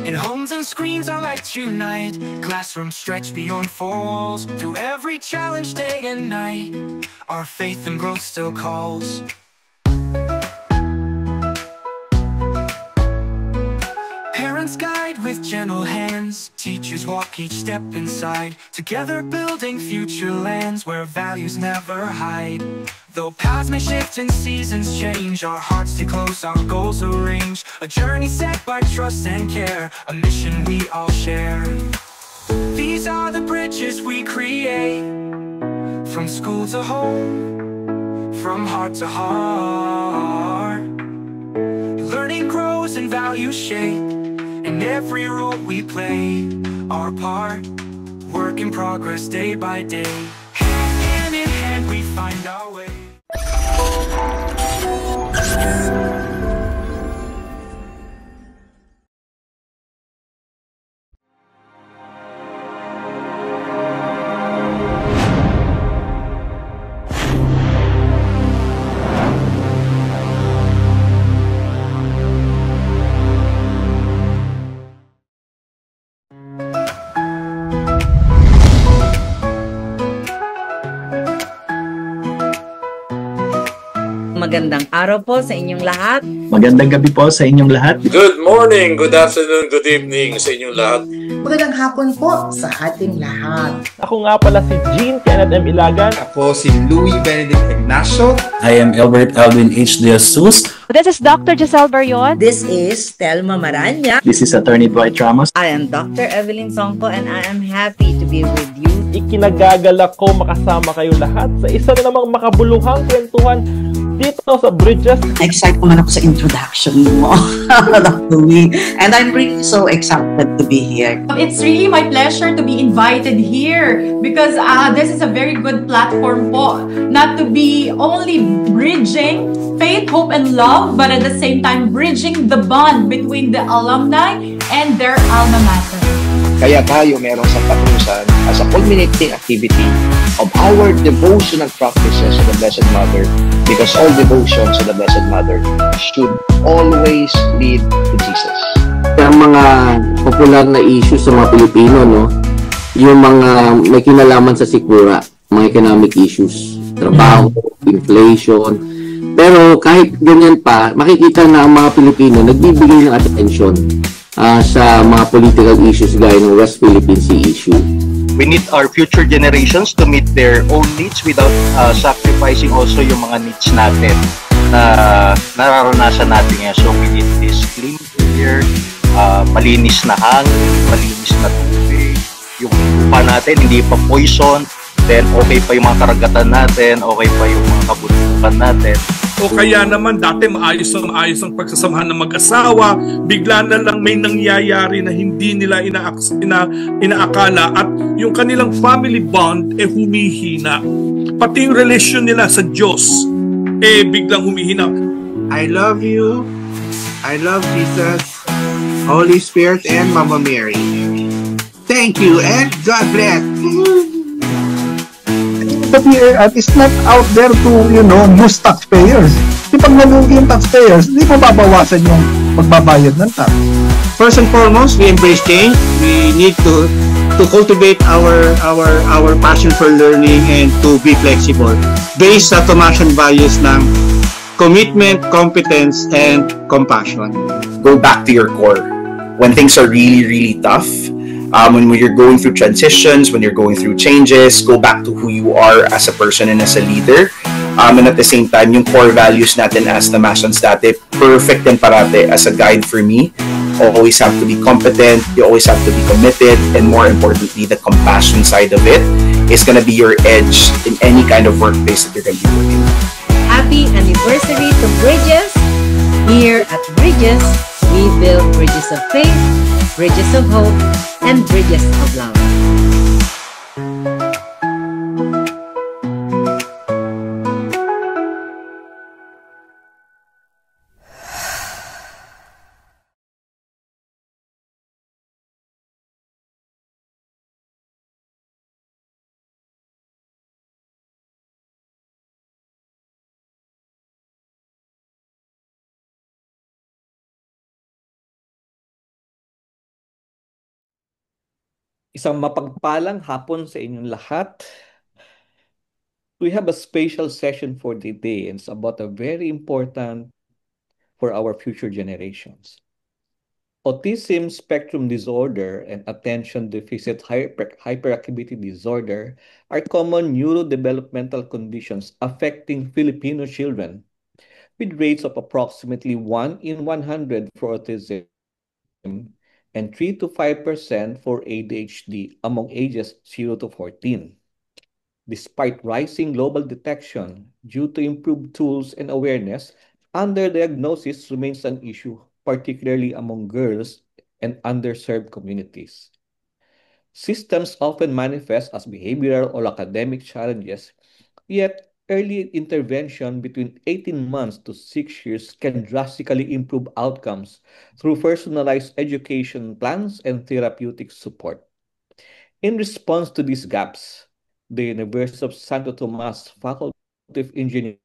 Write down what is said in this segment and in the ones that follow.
In homes and screens our lights unite, classrooms stretch beyond four walls. Through every challenge day and night, our faith and growth still calls. Parents guide with gentle hands, teachers walk each step inside, together building future lands where values never hide. Though paths may shift and seasons change, our hearts stay close, our goals arrange. A journey set by trust and care, a mission we all share. These are the bridges we create, from school to home, from heart to heart. Learning grows and values shape, in every role we play our part. Work in progress day by day, hand in hand we find our way. Magandang araw po sa inyong lahat. Magandang gabi po sa inyong lahat. Good morning, good afternoon, good evening sa inyong lahat. Magandang hapon po sa ating lahat. Ako nga pala si Jean Kenneth M. Ilagan. Ako si Louis Benedict Ignacio. I am Albert Alvin H. De Jesus. This is Dr. Giselle Barion. This is Telma Maranya. This is Attorney Dwight Ramos. I am Dr. Evelyn Songko and I am happy to be with you. Ikinagagalak ko makasama kayo lahat sa isa na namang makabuluhang kwentuhan dito sa Bridges. Excited naman ako sa introduction mo, Louis. And I'm really so excited to be here. It's really my pleasure to be invited here because this is a very good platform po. Not to be only bridging faith, hope, and love, but at the same time bridging the bond between the alumni and their alma mater. Kaya tayo meron sa Patusan as a culminating activity of our devotional practices to the Blessed Mother, because all devotions to the Blessed Mother should always lead to Jesus. Ang mga popular na issues sa mga Pilipino, no? Yung mga may kinalaman sa sikmura, mga economic issues, trabaho, inflation. Pero kahit ganyan pa, makikita na ang mga Pilipino nagbibigay ng attention sa mga political issues gaya ng West Philippine Sea issue. We need our future generations to meet their own needs without sacrificing also yung mga needs natin na nararanasan natin ngayon. So we need this clean air, malinis na hangin, malinis na tubig, yung lupa natin hindi pa poison, then okay pa yung mga karagatan natin, okay pa yung mga kabundukan natin. O kaya naman dati maayos ang pagsasamahan ng mag-asawa, bigla na lang may nangyayari na hindi nila inaakala at yung kanilang family bond humihina. Pati yung relasyon nila sa Diyos biglang humihina. I love you. I love Jesus, Holy Spirit, and Mama Mary. Thank you and God bless. The PAR is not out there to, use taxpayers. Di pag nalugi yung taxpayers, di mo babawasan yung magbabayad ng tax. First and foremost, we embrace change. We need to cultivate our passion for learning and to be flexible based sa Tomasian values ng commitment, competence, and compassion. Go back to your core. When things are really, really tough, when you're going through transitions, when you're going through changes, go back to who you are as a person and as a leader. And at the same time, yung core values natin as Tomasans dati, perfect and parate as a guide for me. You always have to be competent, you always have to be committed, and more importantly, the compassion side of it is going to be your edge in any kind of workplace that you're going to be working. Happy anniversary to Bridges. Here at Bridges, we build bridges of faith, bridges of hope, and bridges of love. Isang mapagpalang hapon sa inyong lahat. We have a special session for the day, and it's about a very important for our future generations. Autism spectrum disorder and attention deficit hyperactivity disorder are common neurodevelopmental conditions affecting Filipino children, with rates of approximately 1 in 100 for autism and 3 to 5% for ADHD among ages 0 to 14. Despite rising global detection due to improved tools and awareness, underdiagnosis remains an issue, particularly among girls and underserved communities. Systems often manifest as behavioral or academic challenges, yet early intervention between 18 months to 6 years can drastically improve outcomes through personalized education plans and therapeutic support. In response to these gaps, the University of Santo Tomas Faculty of Engineering,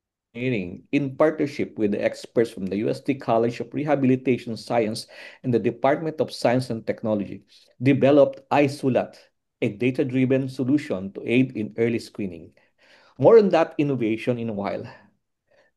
in partnership with the experts from the UST College of Rehabilitation Science and the Department of Science and Technology, developed iSulat, a data-driven solution to aid in early screening. More on that innovation in a while.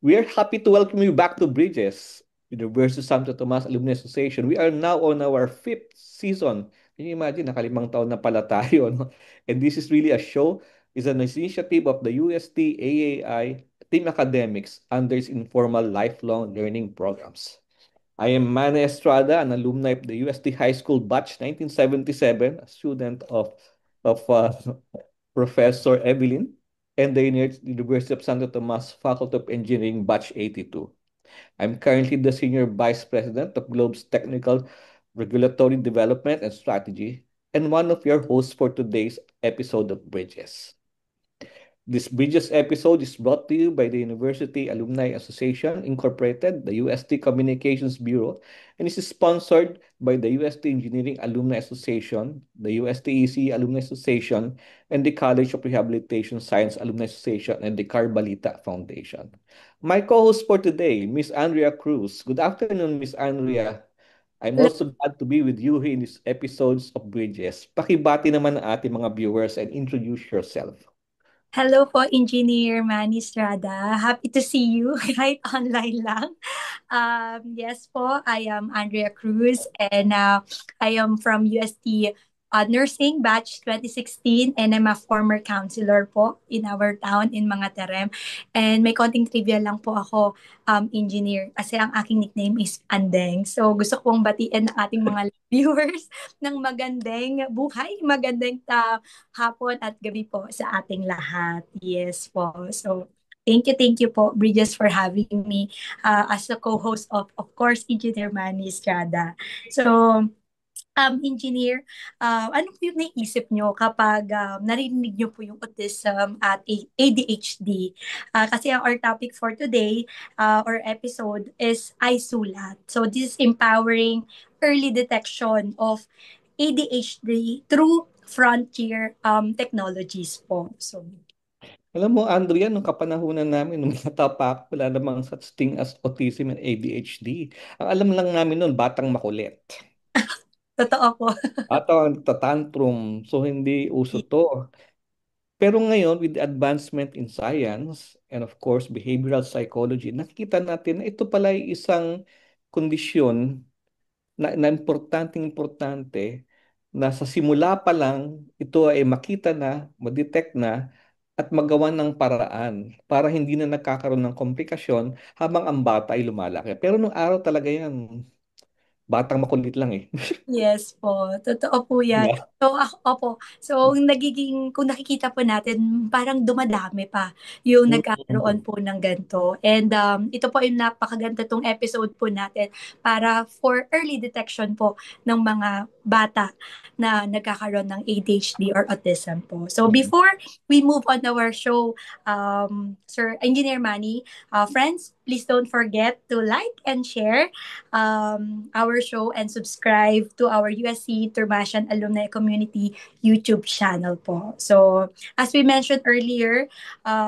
We are happy to welcome you back to Bridges, University of Santo Tomas Alumni Association. We are now on our 5th season. Can you imagine, nakalimang taon na pala tayo, no? And this is really a show, is an initiative of the UST AAI Team Academics under its informal lifelong learning programs. I am Manny Estrada, an alumni of the UST High School Batch 1977, a student of Professor Evelyn, and the University of Santo Tomas Faculty of Engineering Batch 82. I'm currently the Senior Vice President of Globe's Technical Regulatory Development and Strategy, and one of your hosts for today's episode of Bridges. This Bridges episode is brought to you by the University Alumni Association, Incorporated, the UST Communications Bureau, and is sponsored by the UST Engineering Alumni Association, the UST-EC Alumni Association, and the College of Rehabilitation Science Alumni Association, and the Carbalita Foundation. My co-host for today, Miss Andrea Cruz. Good afternoon, Miss Andrea. I'm also glad to be with you here in these episodes of Bridges. Pakibati naman ang ating mga viewers and introduce yourself. Hello po, Engineer Manny Estrada. Happy to see you right online lang. Yes po, I am Andrea Cruz and I am from UST Nursing Batch 2016 and I'm a former counselor po in our town in Mga Terem. And may konting trivia lang po ako, engineer, kasi ang aking nickname is Andeng. So gusto kong batiin ang ating mga viewers ng magandang buhay, magandang hapon at gabi po sa ating lahat. Yes po. So thank you po, Bridges, for having me as a co-host of course, Engineer Manny Estrada. So, engineer, ano po yung naisip nyo kapag narinig nyo po yung autism at ADHD? Kasi our topic for today, or episode, is iSulat. So this is empowering early detection of ADHD through frontier technologies po. So, alam mo, Andrea, nung kapanahunan namin, nung natapak, wala namang such thing as autism and ADHD. Ang alam lang namin noon, batang makulit. Totoo po. Atong tantrum. So, hindi uso to. Pero ngayon, with the advancement in science and of course, behavioral psychology, nakikita natin na ito pala ay isang kondisyon na importante na sa simula pa lang, ito ay makita na, ma-detect na, at magawa ng paraan para hindi na nagkakaroon ng komplikasyon habang ang bata ay lumalaki. Pero nung araw talaga yan, batang makulit lang eh. Yes po, totoo po yan. Diba? So, opo. So, kung nakikita po natin, parang dumadami pa yung nagkakaroon po ng ganito. And ito po yung napakaganda tong episode po natin para for early detection po ng mga bata na nagkakaroon ng ADHD or autism po. So, before we move on our show, Sir Engineer Manny, friends, please don't forget to like and share our show and subscribe to our USC Turbasian Alumni Community YouTube channel po. So, as we mentioned earlier,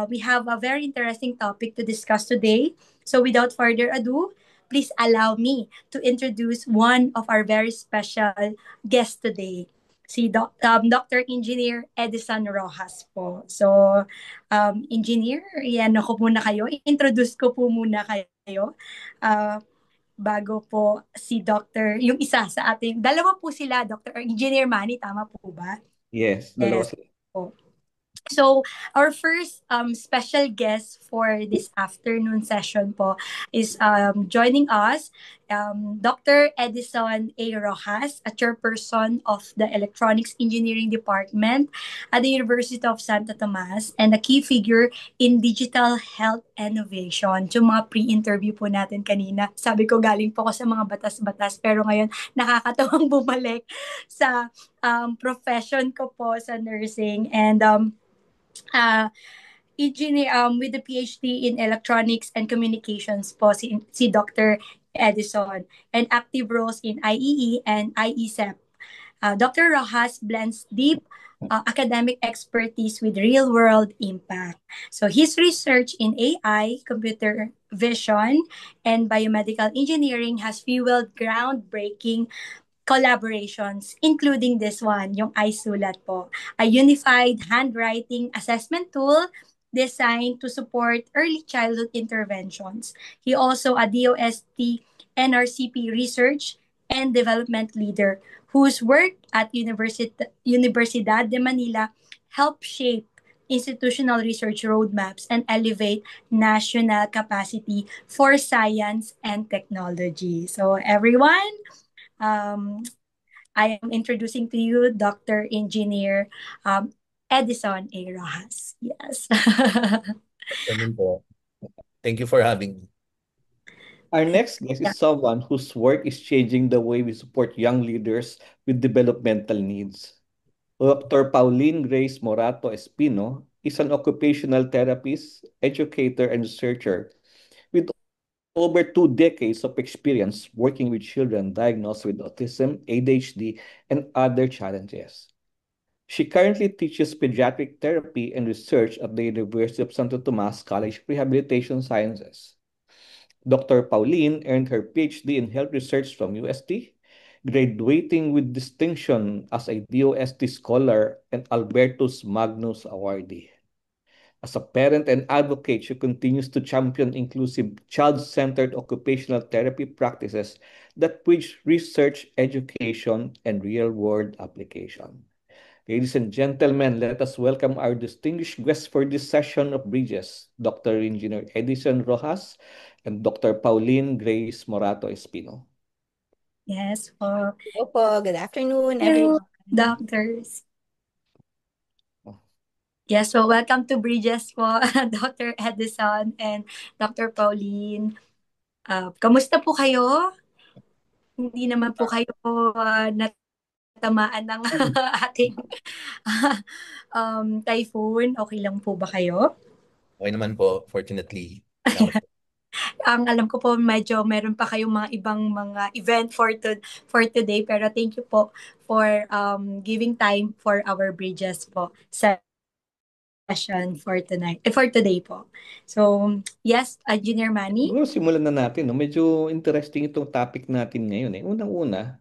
we have a very interesting topic to discuss today. So, without further ado, please allow me to introduce one of our very special guests today. Dr. Engineer Edison Rojas po. So, Engineer, yan ako muna kayo. Introduce ko po muna kayo. Bago po si Dr. yung isa sa ating, dalawa po sila, Dr. Engineer Manny, tama po ba? Yes, dalawa Yes sila. po. So, our first special guest for this afternoon session po is joining us, Dr. Edison A. Rojas, a chairperson of the Electronics Engineering Department at the University of Santo Tomas and a key figure in digital health innovation. Yung mga pre-interview po natin kanina, sabi ko galing po ako sa mga batas-batas pero ngayon nakakatawang bumalik sa profession ko po sa nursing and engineer with a PhD in electronics and communications po si Dr. Edison and active roles in IEE and IESEP. Dr. Rojas blends deep academic expertise with real-world impact. So his research in AI, computer vision, and biomedical engineering has fueled groundbreaking collaborations, including this one, yung iSulat po, a unified handwriting assessment tool designed to support early childhood interventions. He also a DOST NRCP research and development leader whose work at Universidad de Manila helped shape institutional research roadmaps and elevate national capacity for science and technology. So everyone, I am introducing to you Dr. Engineer Edison A. Rojas. Yes. Thank you for having me. Our next guest is someone whose work is changing the way we support young leaders with developmental needs. Dr. Pauline Grace Morato Espino is an occupational therapist, educator, and researcher with over 2 decades of experience working with children diagnosed with autism, ADHD, and other challenges. She currently teaches pediatric therapy and research at the University of Santo Tomas College of Rehabilitation Sciences. Dr. Pauline earned her PhD in health research from UST, graduating with distinction as a DOST scholar and Albertus Magnus awardee. As a parent and advocate, she continues to champion inclusive, child-centered occupational therapy practices that bridge research, education, and real-world application. Ladies and gentlemen, let us welcome our distinguished guests for this session of Bridges, Dr. Engineer Edison Rojas and Dr. Pauline Grace Morato Espino. Yes po. Hello po. Good afternoon, Hello, everyone. doctors. Yes, so welcome to Bridges po, Dr. Edison and Dr. Pauline. Kamusta po kayo? Hindi naman po kayo natamaan ng ating typhoon. Okay lang po ba kayo? Okay naman po, fortunately. Ang alam ko po medyo meron pa kayong mga ibang mga event for today pero thank you po for giving time for our Bridges po session for tonight for today po. So, yes, Engineer Manny. Siguro simulan na natin, no? Medyo interesting itong topic natin ngayon eh. Unang-una,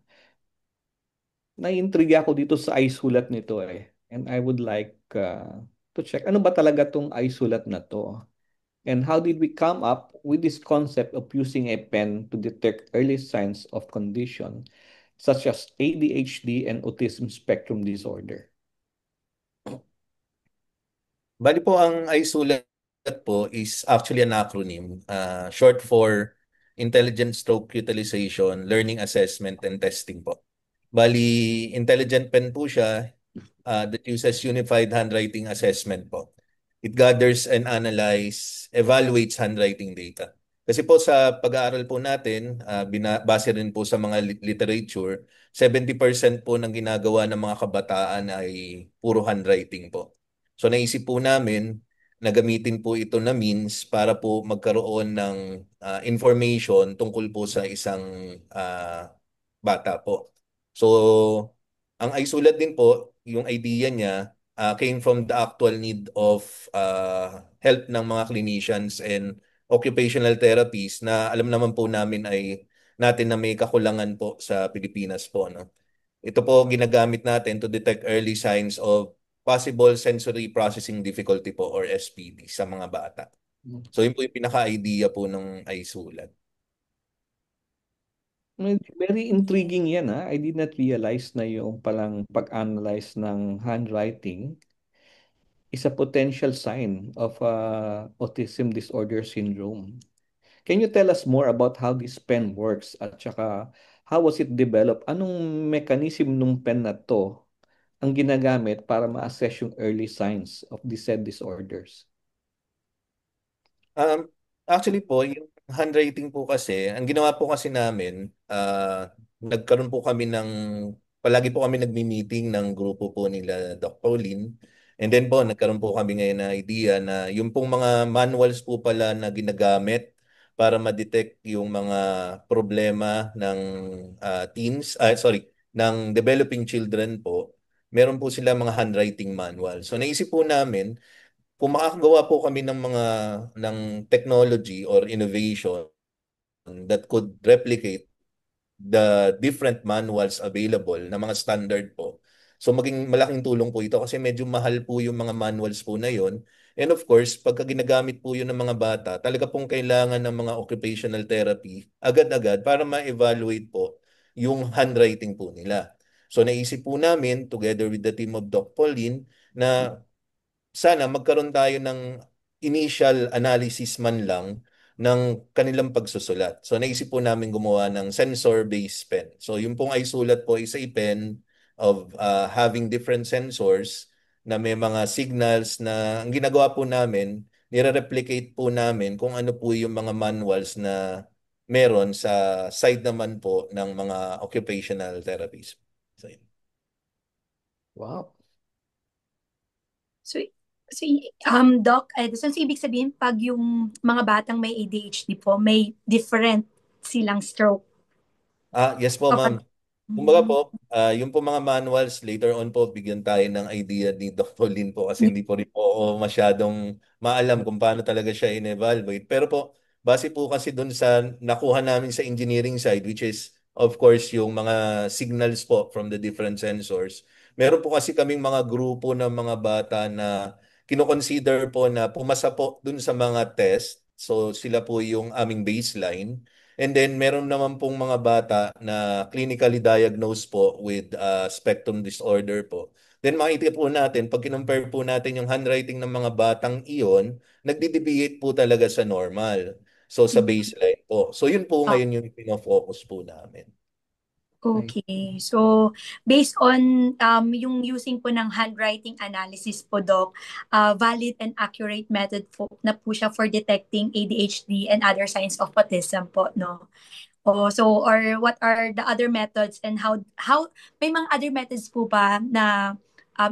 naiintriga ako dito sa iSulat nito eh. And I would like to check ano ba talaga tong iSulat na to? And how did we come up with this concept of using a pen to detect early signs of condition such as ADHD and autism spectrum disorder? Bali po ang iSulat po is actually an acronym, short for Intelligent Stroke Utilization, Learning Assessment, and Testing po. Bali, intelligent pen po siya that uses unified handwriting assessment po. It gathers and analyze, evaluates handwriting data. Kasi po sa pag-aaral po natin, base rin po sa mga literature, 70% po ng ginagawa ng mga kabataan ay puro handwriting po. So naisip po namin na gamitin po ito na means para po magkaroon ng information tungkol po sa isang bata po. So ang iSulat din po, yung idea niya came from the actual need of help ng mga clinicians and occupational therapies na alam naman po namin ay natin na may kakulangan po sa Pilipinas po, no? Ito po ginagamit natin to detect early signs of possible sensory processing difficulty po or SPD sa mga bata. So yun po yung pinaka-idea po ng iSulat. Very intriguing yan, ha? I did not realize na yung palang pag-analyze ng handwriting is a potential sign of autism disorder syndrome. Can you tell us more about how this pen works at saka how was it developed? Anong mechanism ng pen na to ang ginagamit para ma-assess yung early signs of these said disorders? Actually po, yung handwriting po kasi, ang ginawa po kasi namin, nagkaroon po kami palagi po kami nagmi-meeting ng grupo po nila Doc Pauline. And then po, nagkaroon po kami ngayon na idea na yung pong mga manuals po pala na ginagamit para ma-detect yung mga problema ng ng developing children po, meron po sila mga handwriting manual. So naisip po namin, kung makakagawa po kami ng technology or innovation that could replicate the different manuals available na mga standard po. So maging malaking tulong po ito kasi medyo mahal po yung mga manuals po na yon. And of course, pagka ginagamit po yun ng mga bata, talaga pong kailangan ng mga occupational therapy agad-agad para ma-evaluate po yung handwriting po nila. So naisip po namin, together with the team of Doc Pauline, na sana magkaroon tayo ng initial analysis man lang ng kanilang pagsusulat. So naisip po namin gumawa ng sensor-based pen. So yung pong iSulat po is a pen of having different sensors na may mga signals na ang ginagawa po namin, nire-replicate po namin kung ano po yung mga manuals na meron sa side naman po ng mga occupational therapies. So, wow. Doc, so ibig sabihin, pag yung mga batang may ADHD po, may different silang stroke. Yes po, ma'am. Kumbaga po, yung po mga manuals, later on po, bigyan tayo ng idea ni Dr. Lin po kasi hindi po rin po ako masyadong maalam kung paano talaga siya in-evaluate. Pero po, base po kasi dun sa nakuha namin sa engineering side, which is, of course, yung mga signals po from the different sensors. Meron po kasi kaming mga grupo ng mga bata na kinoconsider po na pumasa po dun sa mga test. So sila po yung aming baseline. And then meron naman pong mga bata na clinically diagnosed po with spectrum disorder po. Then makikita po natin, pag kinumpare po natin yung handwriting ng mga batang iyon, nagdi-deviate po talaga sa normal. So sa baseline po. So yun po ngayon yung pinofocus po namin. Okay. So, based on yung using po ng handwriting analysis po, Doc, valid and accurate method po na po siya for detecting ADHD and other signs of autism po, no? Or what are the other methods and how may mga other methods po ba na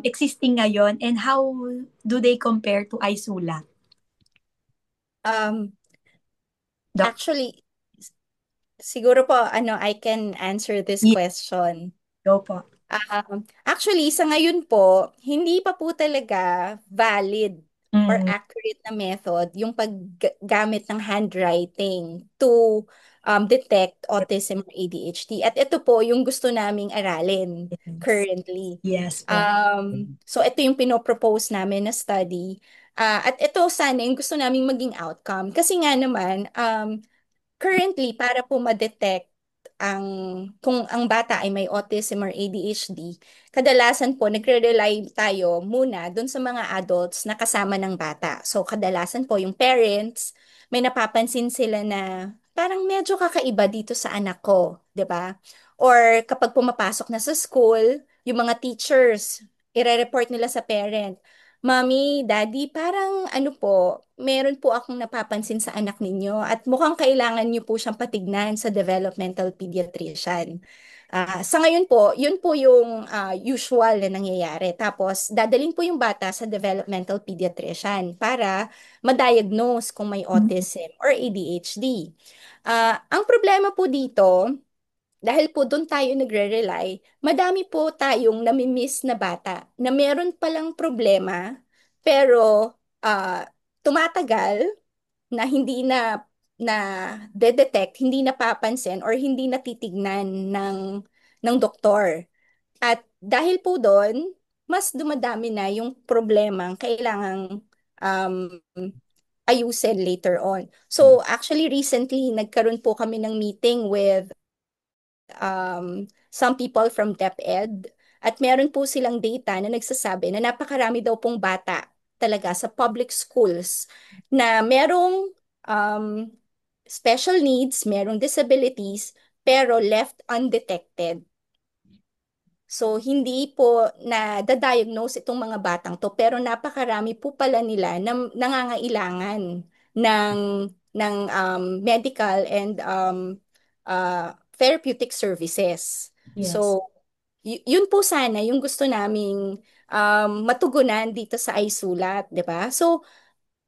existing ngayon and how do they compare to iSulat? Actually, siguro po, I can answer this question. Go po. Actually, sa ngayon po, hindi pa po talaga valid or accurate na method yung paggamit ng handwriting to detect autism or ADHD. At ito po yung gusto naming aralin currently. Yes. So ito yung pinopropose namin na study. At ito sana yung gusto naming maging outcome. Kasi nga naman, currently, para po ma-detect kung ang bata ay may autism or ADHD, kadalasan po nagre-rely tayo muna dun sa mga adults na kasama ng bata. So kadalasan po yung parents, may napapansin sila na parang medyo kakaiba dito sa anak ko, 'di ba? Or kapag pumapasok na sa school, yung mga teachers, ire-report nila sa parent, Mommy, Daddy, parang meron po akong napapansin sa anak ninyo at mukhang kailangan niyo po siyang patignan sa developmental pediatrician. Sa ngayon po, yun po yung usual na nangyayari. Tapos, dadalhin po yung bata sa developmental pediatrician para ma-diagnose kung may autism or ADHD. Ang problema po dito, dahil po doon tayo nagre-rely, madami po tayong namimiss na bata na meron palang problema, pero tumatagal na hindi na detect, hindi napapansin or hindi natitignan ng doktor. At dahil po doon, mas dumadami na yung problemang kailangang um, ayusin later on. So actually recently, nagkaroon po kami ng meeting with some people from DepEd at meron po silang data na nagsasabi na napakarami daw pong bata talaga sa public schools na merong um, special needs, merong disabilities, pero left undetected. So, hindi po na-diagnose itong mga batang to, pero napakarami po pala nila na nangangailangan ng, medical and therapeutic services. Yes. So, yun po sana yung gusto naming matugunan dito sa iSulat, di ba? So,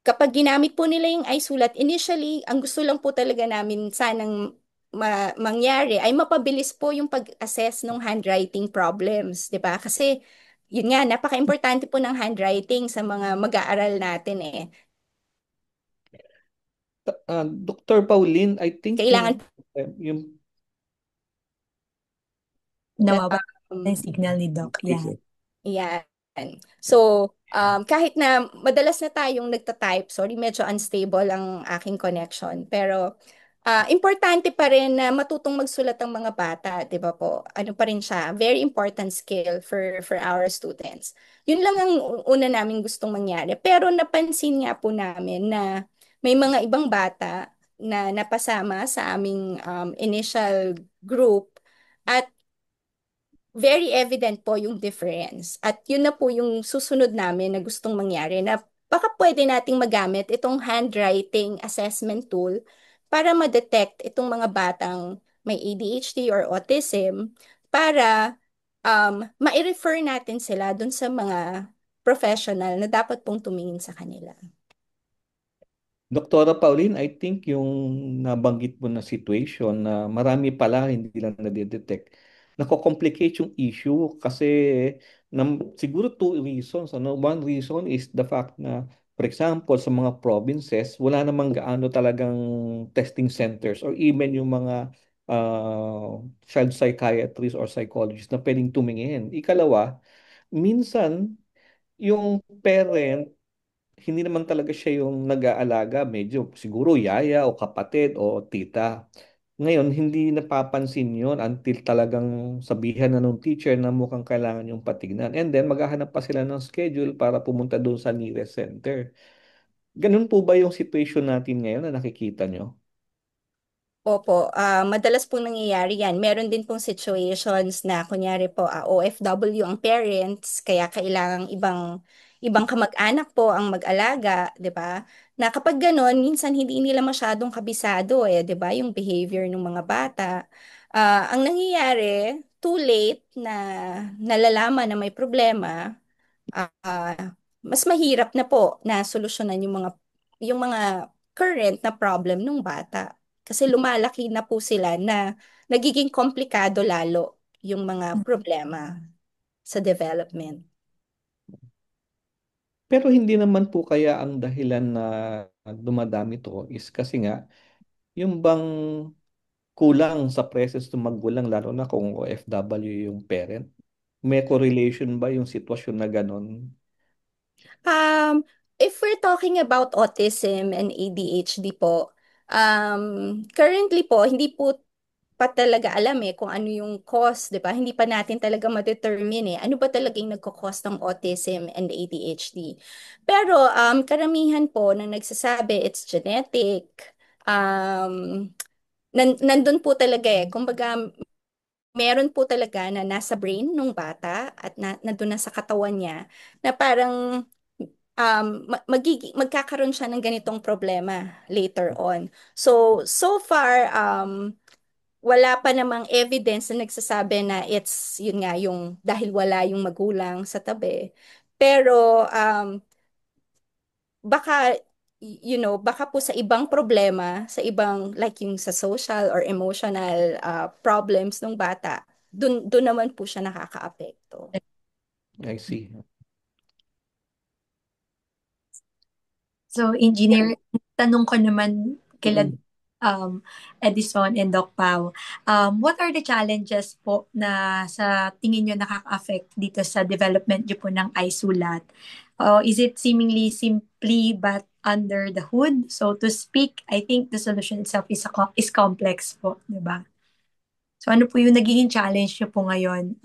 kapag ginamit po nila yung iSulat, initially, ang gusto lang po talaga namin sanang mangyari ay mapabilis po yung pag-assess ng handwriting problems, di ba? Kasi, yun nga, napaka-importante po ng handwriting sa mga mag-aaral natin eh. Dr. Pauline, I think Kailangan yung nawawala yung signal ni Doc. Yan. Yan. So, kahit na madalas na tayong nagta-type, sorry, medyo unstable ang aking connection. Pero, importante pa rin na matutong magsulat ang mga bata, di ba po? Ano pa rin siya, very important skill for our students. Yun lang ang una namin gustong mangyari. Pero napansin nga po namin na may mga ibang bata na napasama sa aming initial group at very evident po yung difference. At yun na po yung susunod namin na gustong mangyari na baka pwede nating magamit itong handwriting assessment tool para ma-detect itong mga batang may ADHD or autism para ma-refer natin sila dun sa mga professional na dapat pong tumingin sa kanila. Doktora Pauline, I think yung nabanggit mo na situation na marami pala hindi lang nadidetect, nako-complicate yung issue kasi siguro two reasons. One reason is the fact na, for example, sa mga provinces, wala namang gaano talagang testing centers or even yung mga child psychiatrists or psychologists na pwedeng tumingin. Ikalawa, minsan, yung parent hindi naman talaga siya yung nag-aalaga, medyo siguro yaya o kapatid o tita. Ngayon, hindi napapansin yon until talagang sabihan na nung teacher na mukhang kailangan yung patignan. And then, maghahanap pa sila ng schedule para pumunta doon sa nearest center. Ganun po ba yung situation natin ngayon na nakikita nyo? Opo, madalas pong nangyayari yan. Meron din pong situations na kunyari po OFW ang parents, kaya kailangang ibang kamag-anak po ang mag-alaga, 'di ba? Na kapag gano'n, minsan hindi nila masyadong kabisado 'di ba, yung behavior ng mga bata. Ang nangyayari, too late na nalalaman na may problema, mas mahirap na po na solusyonan yung mga current na problem ng bata. Kasi lumalaki na po sila na nagiging komplikado lalo yung mga problema sa development. Pero hindi naman po kaya ang dahilan na dumadami to is kasi nga, yung bang kulang sa presence ng magulang lalo na kung OFW yung parent? May correlation ba yung sitwasyon na ganon? If we're talking about autism and ADHD po, currently po, hindi po pa talaga alam kung ano yung cause, di ba? Hindi pa natin talaga ma-determine ano ba talaga yung nagko-cause ng autism and ADHD. Pero karamihan po na nagsasabi it's genetic, nandun po talaga kumbaga meron po talaga na nasa brain ng bata at nandun na sa katawan niya na parang magkakaroon siya ng ganitong problema later on. So far, wala pa namang evidence na nagsasabi na it's, yun nga, yung dahil wala yung magulang sa tabi. Pero, baka, baka po sa ibang problema, sa ibang, like yung sa social or emotional problems ng bata, dun naman po siya nakakaapekto. I see. So, engineer, tanong ko naman kila Edison and Doc Pao. What are the challenges po na sa tingin nyo nakaka-affect dito sa development nyo po ng iSulat? Is it seemingly simply but under the hood? So to speak, I think the solution itself is complex po, di ba? So ano po yung nagiging challenge nyo po ngayon?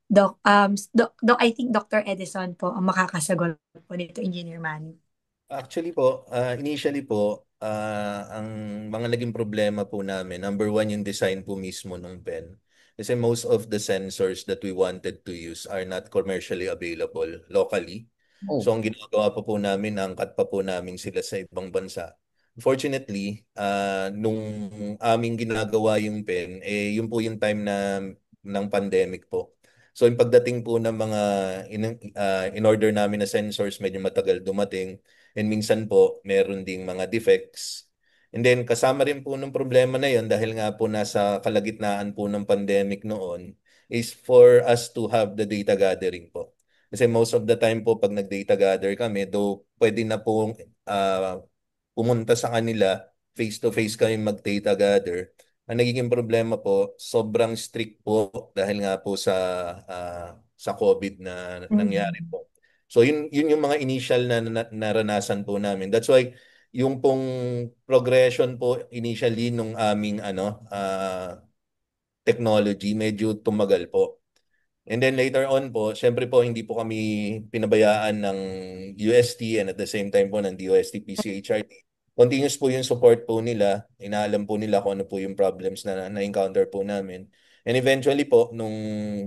I think Dr. Edison po ang makakasagot po nito, Engineer Manny. Actually po, initially po, ang mga naging problema po namin, number one yung design po mismo ng pen. Kasi most of the sensors that we wanted to use are not commercially available locally. So ang ginagawa po namin, angkat pa po namin sila sa ibang bansa. Fortunately, nung aming ginagawa yung pen, yun po yung time ng pandemic po. So yung pagdating po ng mga in-order namin na sensors, medyo matagal dumating. And minsan po, meron ding mga defects. And then kasama rin po ng problema na yon dahil nga po nasa kalagitnaan po ng pandemic noon is for us to have the data gathering po. Kasi most of the time po pag nag-data gather kami, though pwede na po pumunta sa kanila, face-to-face kami mag-data gather. Ang nagiging problema po, sobrang strict po dahil nga po sa COVID na nangyari po. So yun yung mga initial na naranasan po namin. That's why yung pong progression po initially nung aming technology medyo tumagal po. And then later on po, syempre po hindi po kami pinabayaan ng UST and at the same time po ng DOST PCHRT. Continuous po yung support po nila. Inaalam po nila kung ano po yung problems na-encounter po namin. And eventually po, nung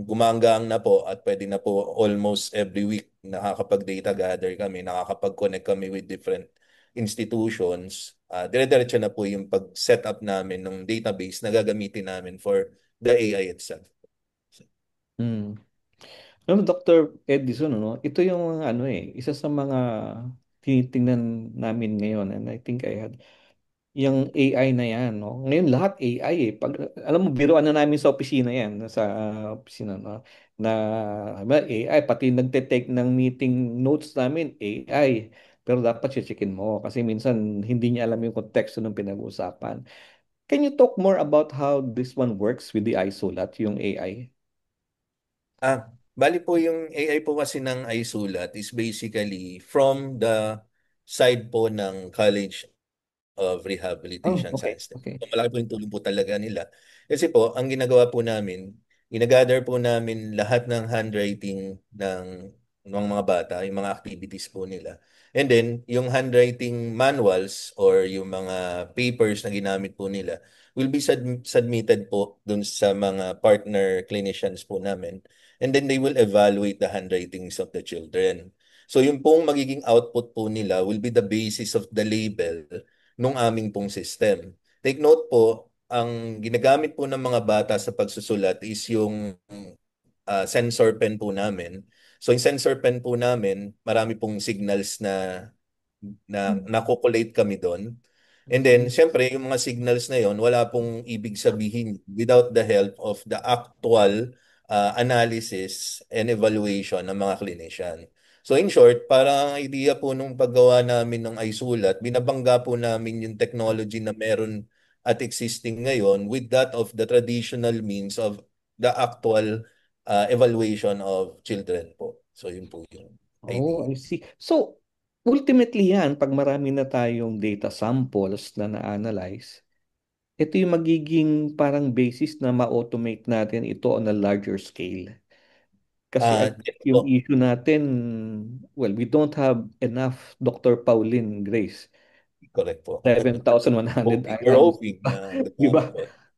gumanggang na po at pwede na po almost every week nakakapag-data gather kami, nakakapag-connect kami with different institutions, dire-diretso na po yung pag-set up namin ng database na gagamitin namin for the AI itself. Dr. Edison, ito yung isa sa mga tinitingnan namin ngayon, and I think I had yung AI na yan, no? Ngayon lahat AI eh. Alam mo, biruan na namin sa opisina yan, sa opisina, no? Na AI, pati nagte-take ng meeting notes namin, AI. Pero dapat checkin mo kasi minsan hindi niya alam yung konteksto ng pinag-uusapan. Can you talk more about how this one works with the iSulat, yung AI? Bali po yung AI po kasi ng iSulat is basically from the side po ng College of Rehabilitation Science. Okay. So, malaki po yung tulong po talaga nila. Kasi po, ang ginagawa po namin, ginagather po namin lahat ng handwriting ng mga bata, yung mga activities po nila. And then, yung handwriting manuals or yung mga papers na ginamit po nila will be submitted po dun sa mga partner clinicians po namin. And then they will evaluate the handwritings of the children. So yung pong magiging output po nila will be the basis of the label nung aming pong system. Take note po, ang ginagamit po ng mga bata sa pagsusulat is yung sensor pen po namin. So yung sensor pen po namin, marami pong signals na nakokolate kami doon. And then, syempre, yung mga signals na yon wala pong ibig sabihin without the help of the actual analysis and evaluation ng mga clinician. So in short, parang idea po nung paggawa namin ng iSulat, binabangga po namin yung technology na meron at existing ngayon with that of the traditional means of the actual evaluation of children po. So yun po yung idea. I see. So, ultimately yan, pag marami na tayong data samples na na-analyze, ito yung magiging parang basis na ma-automate natin ito on a larger scale. Kasi yung issue natin, well, we don't have enough Dr. Pauline Grace. Correct po. 7,100 We're items. hoping. Diba?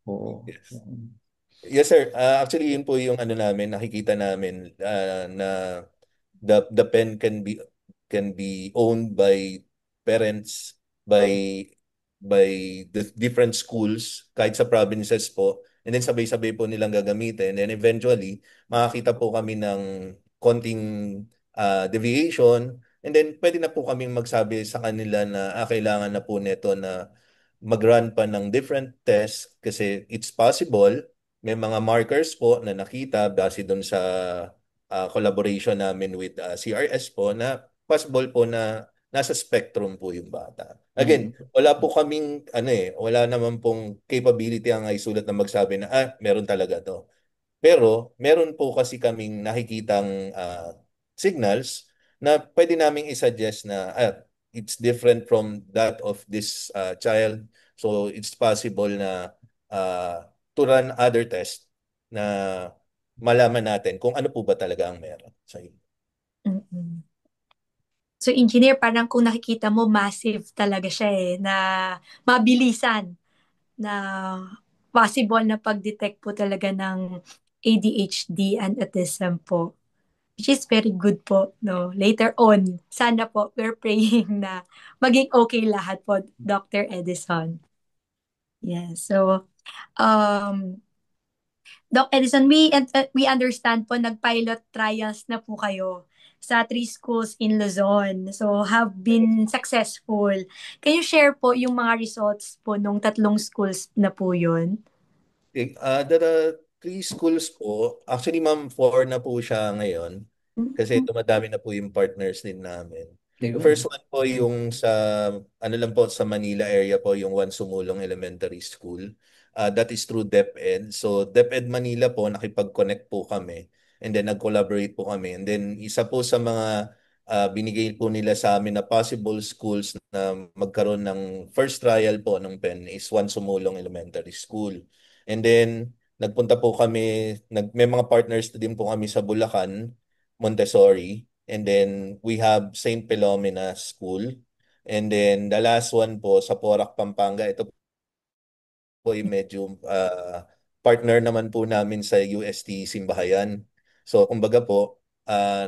Oo. Yes. Yes, sir. Actually, yun po yung namin, nakikita namin na the pen can be owned by parents, by the different schools, kahit sa provinces po. And then sabay-sabay po nilang gagamitin. And then eventually, makakita po kami ng konting deviation. And then pwede na po kaming magsabi sa kanila na kailangan na po neto na mag-run pa ng different tests kasi it's possible. May mga markers po na nakita base doon sa collaboration namin with CRS po na possible po na nasa spectrum po yung bata. Again, wala po kaming wala naman pong capability ang isulat na magsabi na meron talaga to. Pero meron po kasi kaming nakikitang signals na pwede naming i-suggest na it's different from that of this child. So it's possible na to run other tests na malaman natin kung ano po ba talaga ang meron sa inyo. Mm-mm. So, engineer, parang kung nakikita mo, massive talaga siya na mabilisan na possible na pag-detect po talaga ng ADHD and autism po. Which is very good po, no? Later on, sana po, we're praying na maging okay lahat po, Dr. Edison. Yes, so, Doc Edison, we understand po nag-pilot trials na po kayo sa 3 schools in Luzon. So, have been successful. Can you share po yung mga results po nung 3 schools na po yun? The 3 schools po, actually ma'am, 4 na po siya ngayon kasi dumadami na po yung partners din namin. The first one po yung sa, lang po, sa Manila area po, yung Juan Sumulong Elementary School. That is through DepEd. So DepEd Manila po, nakipag-connect po kami. And then nag-collaborate po kami. And then isa po sa mga binigay po nila sa amin na possible schools na magkaroon ng first trial po ng PEN is Juan Sumulong Elementary School. And then nagpunta po kami, may mga partners din po kami sa Bulacan, Montessori. And then we have St. Philomena School. And then the last one po sa Porac, Pampanga. Ito po yung medyo partner naman po namin sa UST Simbahayan. So kumbaga po,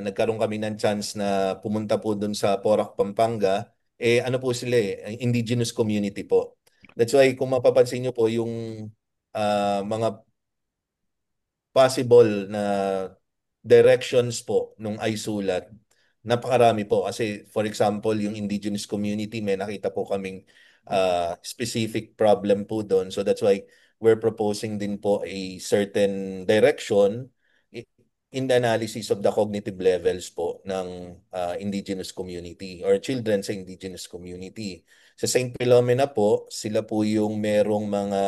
nagkaroon kami ng chance na pumunta po dun sa Porac, Pampanga. Ano po sila indigenous community po. That's why kung mapapansin nyo po yung mga possible na directions po nung iSulat, napakarami po. Kasi for example, yung indigenous community, may nakita po kaming specific problem po doon. So that's why we're proposing din po a certain direction in the analysis of the cognitive levels po ng indigenous community or children sa indigenous community. Sa St. Philomena po, sila po yung merong mga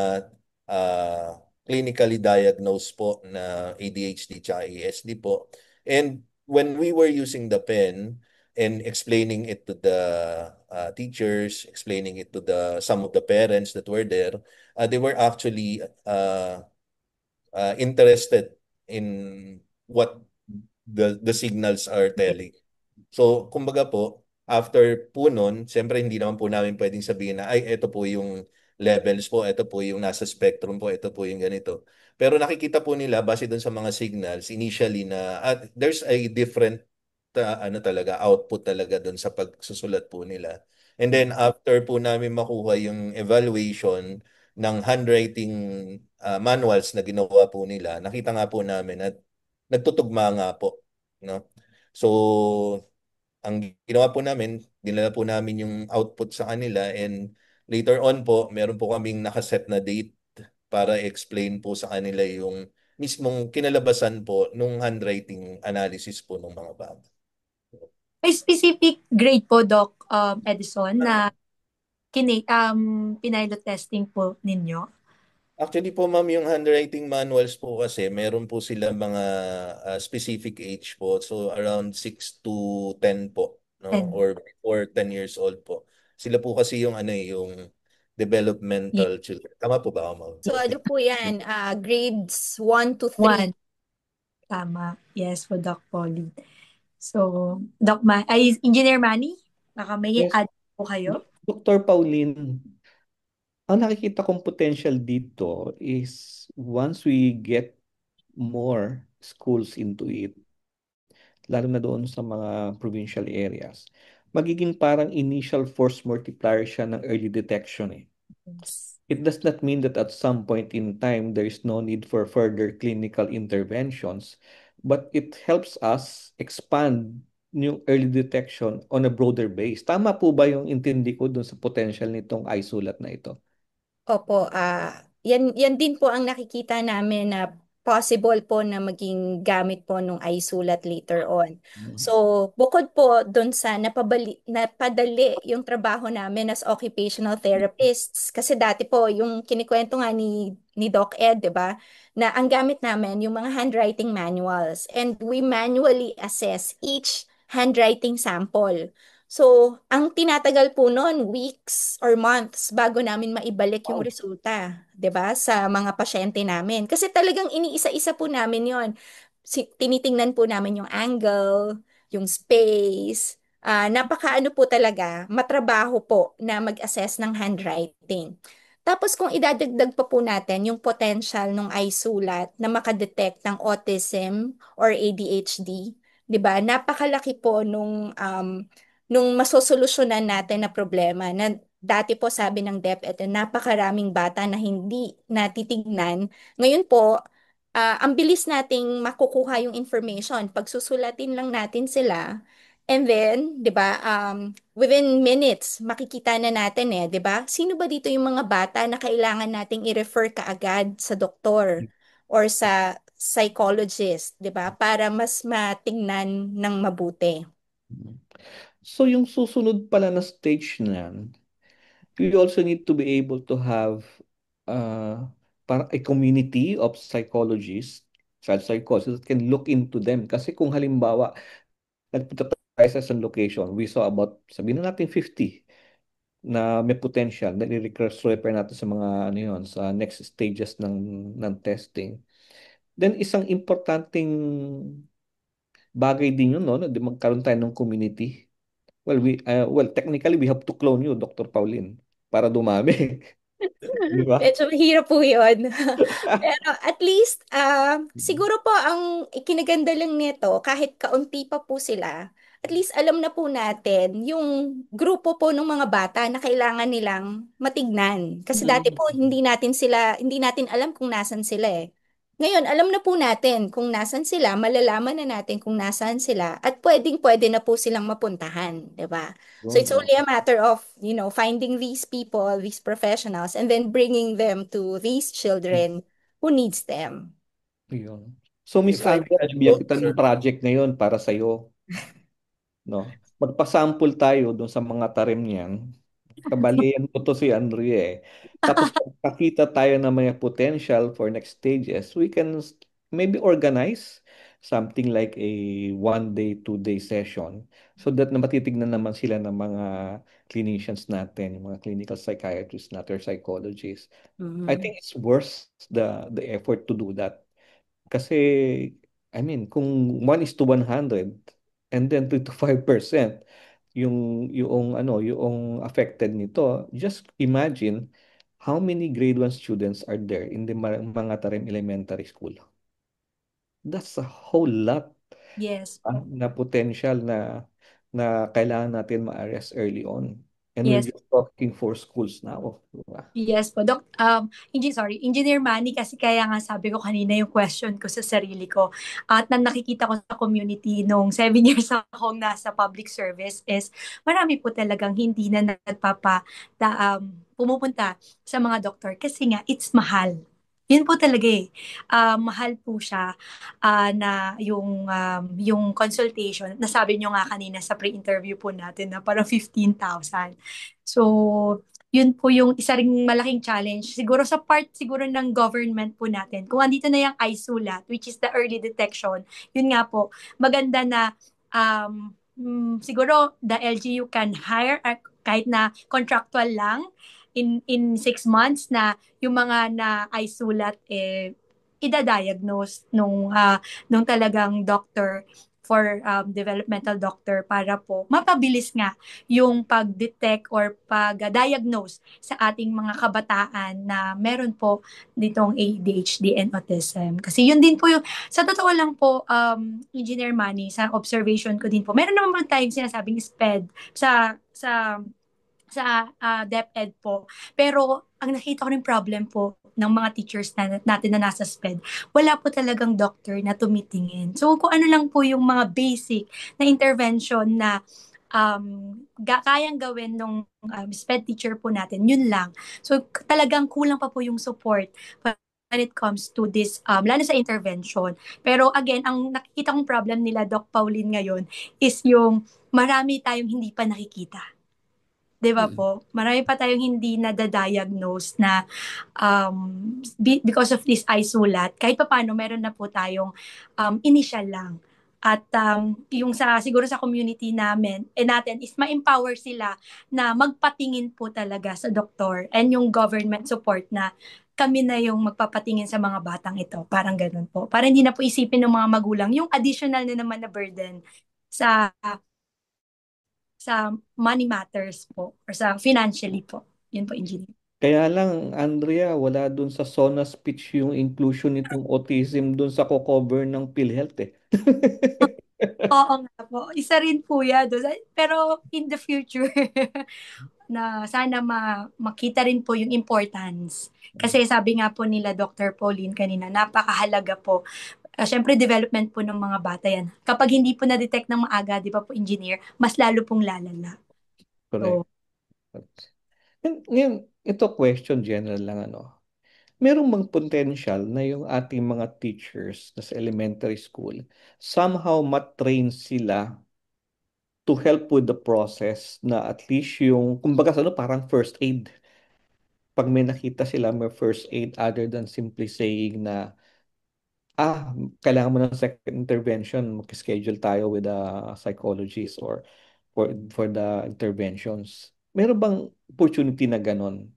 clinically diagnosed po na ADHD at ASD po. And when we were using the pen and explaining it to the teachers, explaining it to some of the parents that were there, they were actually interested in what the signals are telling. So, kumbaga po, after po nun, siyempre hindi naman po namin pwedeng sabihin na, ito po yung levels po, ito po yung nasa spectrum po, ito po yung ganito. Pero nakikita po nila, base dun sa mga signals, initially na there's a different talaga, output talaga dun sa pagsusulat po nila. And then after po namin makuha yung evaluation ng handwriting manuals na ginawa po nila, nakita nga po namin at nagtutugma nga po. No? So, ang ginawa po namin, dinala po namin yung output sa kanila and later on po, meron po kaming nakaset na date para explain po sa kanila yung mismong kinalabasan po nung handwriting analysis po ng mga bata. May specific grade po, Doc Edison, na pinilot testing po ninyo? Actually po ma'am, yung handwriting manuals po kasi meron po sila mga specific age po. So around 6 to 10 po, no? Or 10 years old po. Sila po kasi yung yung developmental children. Tama po ba ma'am? So ano po yan? Grades 1 to 3. Tama. Yes, po Doc Polly. So, Engineer Manny, baka may add po kayo? Dr. Pauline, ang nakikita kong potential dito is once we get more schools into it, lalo na doon sa mga provincial areas, magiging parang initial force multiplier siya ng early detection It does not mean that at some point in time there is no need for further clinical interventions, but it helps us expand yung early detection on a broader base. Tama po ba yung intindi ko dun sa potential nitong iSulat na ito? Opo, yan din po ang nakikita namin na possible po na maging gamit po nung iSulat later on. So, bukod po doon sa napadali yung trabaho namin as occupational therapists, kasi dati po yung kinikwento nga ni Doc Ed, 'di ba? Na ang gamit namin yung mga handwriting manuals and we manually assess each handwriting sample. So, ang tinatagal po noon, weeks or months bago namin maibalik yung resulta, 'di ba, sa mga pasyente namin. Kasi talagang iniisa-isa po namin 'yon. Tinitingnan po namin yung angle, yung space. Napakaano po talaga, matrabaho po na mag-assess ng handwriting. Tapos kung idadagdag pa po natin yung potential ng iSulat na makadetect ng autism or ADHD, 'di ba? Napakalaki po nung masosolusyonan natin na problema na dati po sabi ng DepEd, napakaraming bata na hindi natitignan. Ngayon po, ang bilis nating makukuha yung information. Pagsusulatin lang natin sila, and then, 'di ba, within minutes makikita na natin 'di ba? Sino ba dito yung mga bata na kailangan nating i-refer kaagad sa doktor or sa psychologist, 'di ba? Para mas matingnan ng mabuti. So yung susunod pala na stage niyan, we also need to be able to have para a community of psychologists, child psychologists that can look into them. Kasi kung halimbawa, nagpunta tayo sa isang location, we saw about, sabihin na natin 50 na may potential, na i-refer natin sa mga ano yun, sa next stages ng testing. Then isang importanteng bagay din yun, no, na magkaroon tayo ng community. Well, technically, we have to clone you, Dr. Pauline, para dumami. Di ba? Medyo mahirap po yun. Pero at least, siguro po ang ikinaganda lang nito, kahit kaunti pa po sila, at least alam na po natin yung grupo po ng mga bata na kailangan nilang matignan. Kasi dati po, hindi natin alam kung nasan sila eh. Ngayon, alam na po natin kung nasan sila, malalaman na natin kung nasan sila, at pwedeng-pwede na po silang mapuntahan, di ba? So it's only a matter of, finding these people, these professionals, and then bringing them to these children who needs them. Yun. So, Miss If I Andrea, may bigyan add, kita sir. ng project ngayon para sa'yo. No? Magpasample tayo doon sa mga tarim niyan. Kabalian ko to si Andrea eh. Tapos pagkakita tayo na may potential for next stages, we can maybe organize something like a 1 day, 2 day session so that na matitignan naman sila ng mga clinicians natin, yung mga clinical psychiatrists natin or psychologists. I think it's worth the effort to do that. Kasi, I mean, kung 1:100 and then 3 to 5% yung affected nito, just imagine how many grade 1 students are there in the mga Tarim Elementary School. That's a whole lot Yes. na potential na kailangan natin ma-address early on. And we're Yes. just talking for schools now. Diba? Yes po, Doc. Engineer Manny, kasi kaya nga sabi ko kanina yung question ko sa sarili ko at na nakikita ko sa community nung 7 years akong nasa public service is marami po talagang hindi na pumupunta sa mga doktor kasi nga it's mahal. Yun po talaga eh. Mahal po siya na yung consultation. Nasabi nyo nga kanina sa pre-interview po natin na parang 15,000. So, yun po yung isa ring malaking challenge. Siguro sa part siguro ng government po natin. Kung andito na yung iSulat, which is the early detection, yun nga po, maganda na siguro the LGU can hire kahit na contractual lang in 6 months na yung mga na iSulat idadiagnose nung talagang doctor for developmental doctor para po mapabilis nga yung pag-detect or pag-diagnose sa ating mga kabataan na meron po ditong ADHD and autism. Kasi yun din po yung, sa totoo lang po, Engineer Manny, sa observation ko din po, meron naman tayong sinasabing SPED sa DepEd po. Pero ang nakita ko rin problem po ng mga teachers natin na nasa SPED, wala po talagang doctor na tumitingin. So kung ano lang po yung mga basic na intervention na kayang gawin ng SPED teacher po natin, yun lang. So talagang kulang pa po yung support when it comes to this, lalo sa intervention. Pero again, ang nakikita kong problem nila, Doc Pauline, ngayon, is yung marami tayong hindi pa nakikita. 'Di ba po? Marami pa tayong hindi na-diagnose na because of this eye sulat. Kahit pa paano, meron na po tayong initial lang. At yung siguro sa community natin is ma-empower sila na magpatingin po talaga sa doktor and yung government support na kami na yung magpapatingin sa mga batang ito. Parang ganun po. Para hindi na po isipin ng mga magulang yung additional na naman na burden sa money matters po or sa financially po. Yun po, engineer. Kaya lang, Andrea, wala dun sa SONA speech yung inclusion nitong autism dun sa co-cover ng PhilHealth eh. Oo nga po. Isa rin po yan. Pero in the future, na sana makita rin po yung importance. Kasi sabi nga po nila Dr. Pauline kanina, napakahalaga po. Siyempre, development po ng mga bata yan. Kapag hindi po na-detect ng maaga, di ba po, engineer, mas lalo pong lalala. Correct. Ngayon, ito question general lang Merong bang potential na yung ating mga teachers na sa elementary school somehow matrain sila to help with the process na at least yung, kumbaga parang first aid. Pag may nakita sila, may first aid other than simply saying na kailangan mo ng second intervention, mag-schedule tayo with a psychologist or for the interventions. Meron bang opportunity na ganon?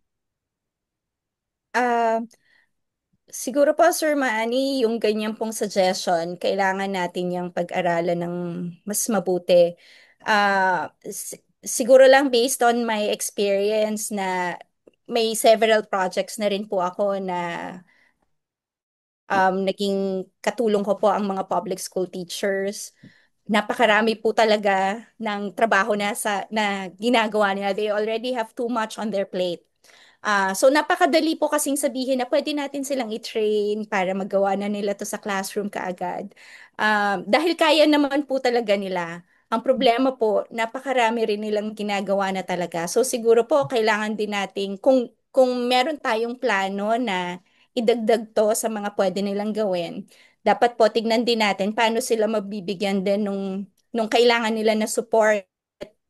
Siguro po, Sir Manny, yung ganyan pong suggestion, kailangan natin yung pag-aralan ng mas mabuti. Siguro lang based on my experience na may several projects na rin po ako na naging katulong ko po ang mga public school teachers. Napakarami po talaga ng trabaho na ginagawa nila. They already have too much on their plate. So napakadali po kasing sabihin na pwede natin silang i-train para magawa na nila to sa classroom kaagad. Dahil kaya naman po talaga nila. Ang problema po, napakarami rin nilang ginagawa na talaga. So siguro po kailangan din natin kung meron tayong plano na idagdag to sa mga pwede nilang gawin, dapat po tignan din natin paano sila mabibigyan din nung kailangan nila na support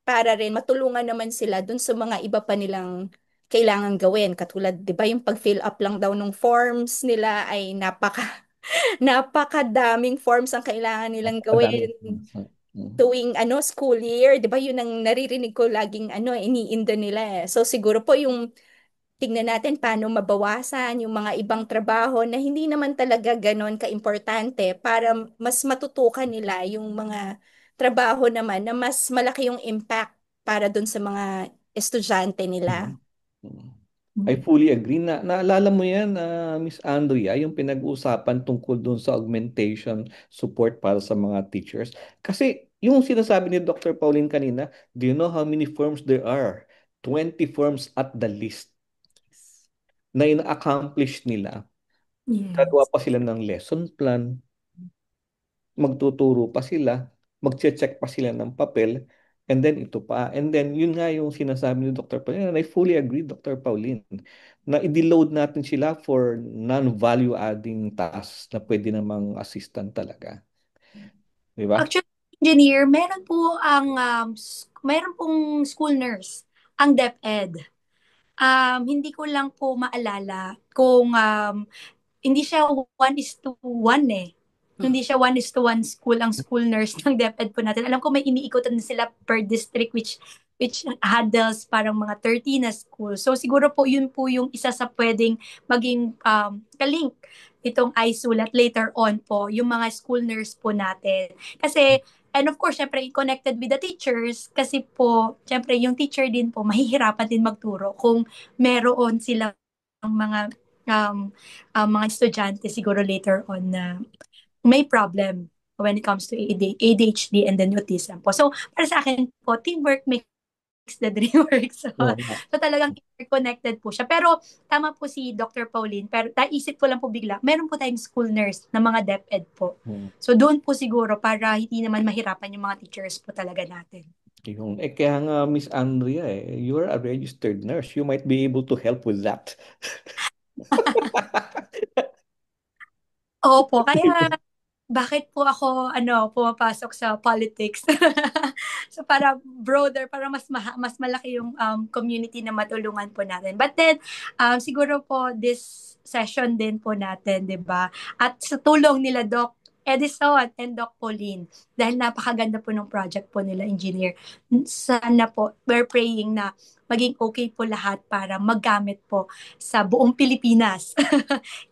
para rin matulungan naman sila dun sa mga iba pa nilang kailangan gawin. Katulad, di ba, yung pag-fill up lang daw ng forms nila ay napakadaming forms ang kailangan nilang gawin tuwing school year. Di ba, yun ang naririnig ko laging iniinda nila eh. So siguro po yung tignan natin paano mabawasan yung mga ibang trabaho na hindi naman talaga ganon ka-importante para mas matutukan nila yung mga trabaho naman na mas malaki yung impact para dun sa mga estudyante nila. I fully agree na naalala mo yan, Miss Andrea, yung pinag-uusapan tungkol dun sa augmentation support para sa mga teachers. Kasi yung sinasabi ni Dr. Pauline kanina, do you know how many firms there are? 20 firms at the least na ina-accomplish nila. Gagawa pa sila ng lesson plan, magtuturo pa sila, magche-check pa sila ng papel, and then ito pa. And then, yun nga yung sinasabi ni Dr. Pauline, and I fully agree, Dr. Pauline, na i-deload natin sila for non-value adding tasks na pwede namang assistant talaga. Diba? Actually, engineer, meron pong school nurse, ang DepEd. Hindi ko lang po maalala kung hindi siya 1:1 eh. Hindi siya 1:1 school ang school nurse ng DepEd po natin. Alam ko may iniikutan na sila per district which handles parang mga 30 na school. So siguro po yun po yung isa sa pwedeng maging kalink itong iSulat later on po, yung mga school nurse po natin. Kasi and of course, syempre, connected with the teachers kasi po, syempre, yung teacher din po, mahihirapan din magturo kung meron silang mga estudyante siguro later on na may problem when it comes to ADHD and then autism po. So, para sa akin po, teamwork makes the dream work. So talagang connected po siya. Pero tama po si Dr. Pauline, pero naisip ko lang po bigla, meron po tayong school nurse na mga DepEd po. So doon po siguro para hindi naman mahirapan yung mga teachers po talaga natin. Kaya nga, Miss Andrea, you're a registered nurse. You might be able to help with that. Opo, kaya bakit po ako pumapasok sa politics? So para broader, para mas malaki yung community na matulungan po natin. But then siguro po this session din po natin, 'di ba? At sa tulong nila Doc Edison and Doc Pauline, dahil napakaganda po ng project po nila, engineer. Sana po, we're praying na maging okay po lahat para maggamit po sa buong Pilipinas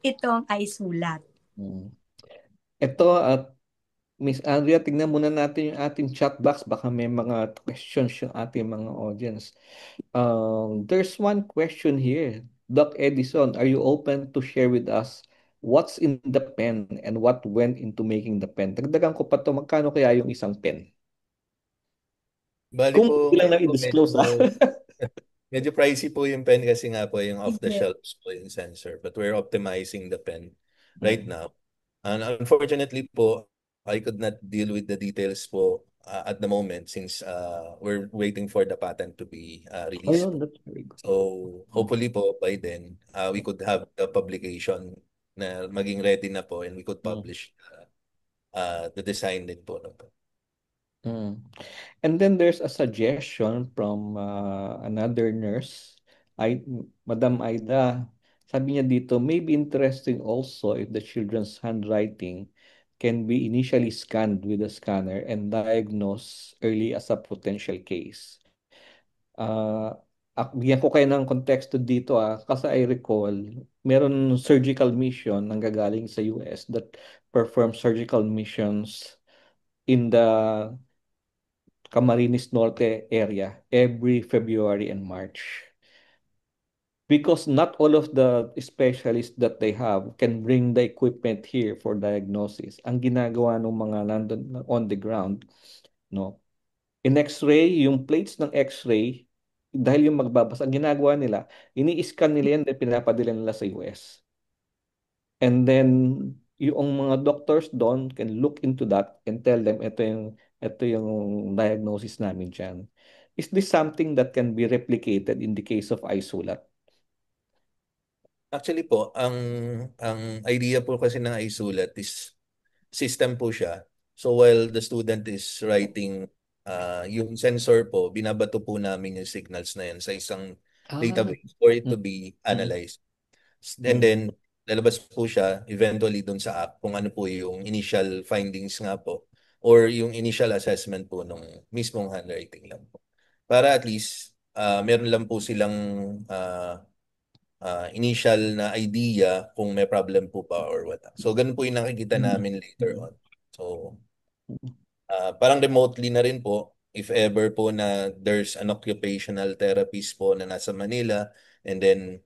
itong ay sulat. Ito at Miss Andrea, tingnan muna natin yung ating chat box. Baka may mga questions yung ating mga audience. There's one question here. Doc Edison, are you open to share with us what's in the pen and what went into making the pen? Dagdagan ko pa to, magkano kaya yung isang pen? Bali Kung po, ilang ngayon na po i-disclose medyo pricey po yung pen kasi nga po yung off the Yeah. shelves po yung sensor. But we're optimizing the pen right now. And unfortunately po, I could not deal with the details po at the moment since we're waiting for the patent to be released. Ayun, that's very good. So hopefully po by then we could have the publication na maging ready na po and we could publish the design din po. And then there's a suggestion from another nurse, Madam Aida. Sabi niya dito, may be interesting also if the children's handwriting can be initially scanned with a scanner and diagnosed early as a potential case. Bigyan ko kayo ng konteksto dito kasi I recall, meron surgical mission nanggagaling sa US that perform surgical missions in the Camarines Norte area every February and March. Because not all of the specialists that they have can bring the equipment here for diagnosis. Ang ginagawa ng mga nandun on the ground, no? In X-ray, yung plates ng X-ray, dahil yung magbabasa, ang ginagawa nila, ini-scan nila yan, then pinapadala nila sa US. And then, yung mga doctors doon can look into that and tell them, ito yung diagnosis namin dyan. Is this something that can be replicated in the case of iSulat? Actually po, ang idea po kasi ng iSulat is system po siya. So while the student is writing yung sensor po, binabato po namin yung signals na yan sa isang database for it to be analyzed. And then, lalabas po siya eventually dun sa app kung ano po yung initial findings nga po or yung initial assessment po nung mismong handwriting lang po. Para at least, meron lang po silang initial na idea kung may problem po pa or what. So, ganun po yung nakikita namin later on. So, parang remotely na rin po, if ever po na there's an occupational therapist po na nasa Manila and then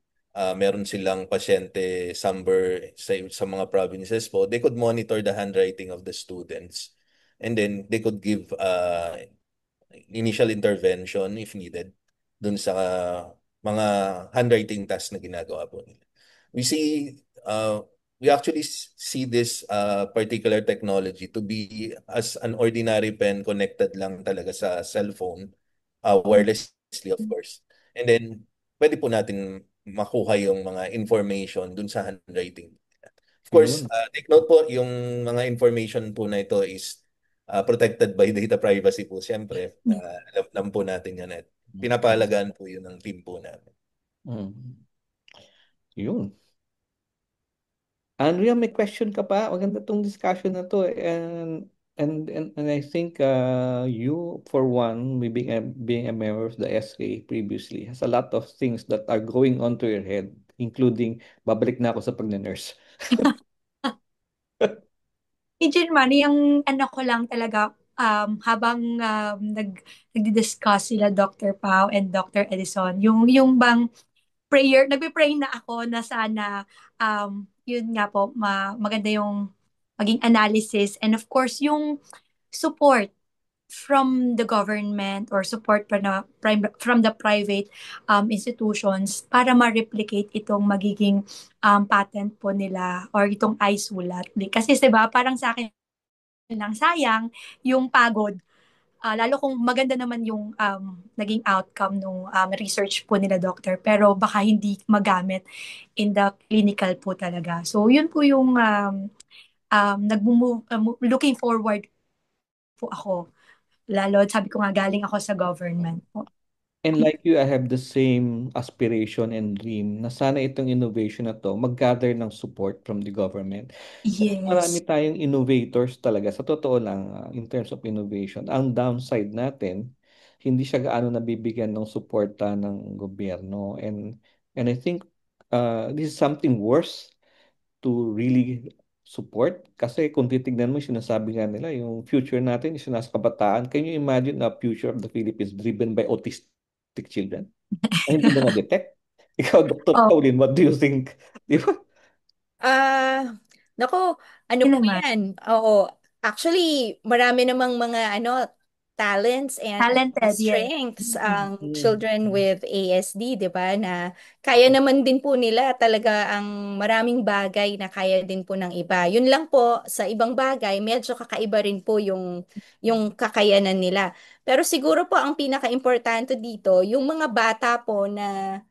meron silang pasyente somewhere sa mga provinces po, they could monitor the handwriting of the students and then they could give initial intervention if needed dun sa mga handwriting tasks na ginagawa po nila. We actually see this particular technology to be as an ordinary pen connected lang talaga sa cellphone, wirelessly of course. And then, pwede po natin makuha yung mga information dun sa handwriting. Of course, take note po, yung mga information po na ito is protected by data privacy po. Siyempre, alam po natin yan. Pinapahalagaan po yun ng team po namin. Yun. Andrea, may question ka pa? Maganda tong discussion na to. And I think you, for one, being a member of the SK previously, has a lot of things that are going on to your head, including, babalik na ako sa pag-nurse. Engineer Manny, yung ko lang talaga, habang nagdi-discuss sila Dr. Pao and Dr. Edison, yung bang prayer, nagpe-pray na ako na sana, yun nga po, maganda yung maging analysis and of course, yung support from the government or support from the private institutions para ma-replicate itong magiging patent po nila or itong iSulat. Kasi diba, parang sa akin lang sayang yung pagod lalo kung maganda naman yung naging outcome ng research po nila doctor, pero baka hindi magamit in the clinical po talaga. So yun po yung looking forward po ako. Lalo, sabi ko nga, galing ako sa government po. And like you, I have the same aspiration and dream na sana itong innovation na to mag-gather ng support from the government. Kasi marami Yes. tayong innovators talaga. Sa totoo lang, in terms of innovation, ang downside natin, hindi siya gaano nabibigyan ng suporta ng gobyerno. And I think this is something worse to really support. Kasi kung titignan mo, sinasabi nga nila, yung future natin is nasa kabataan. Can you imagine a future of the Philippines driven by autistic children? Na hindi mo na-detect? Ikaw, Dr. Oh. Pauline, what do you think? Di ba? Nako, ano po yan? Oo. Actually, marami namang mga talents and Talented, yes. strengths ang children with ASD, 'di ba? Na kaya naman din po nila talaga ang maraming bagay na kaya din po ng iba. Yun lang po sa ibang bagay, medyo kakaiba rin po yung kakayanan nila. Pero siguro po ang pinaka-importante dito, yung mga bata po na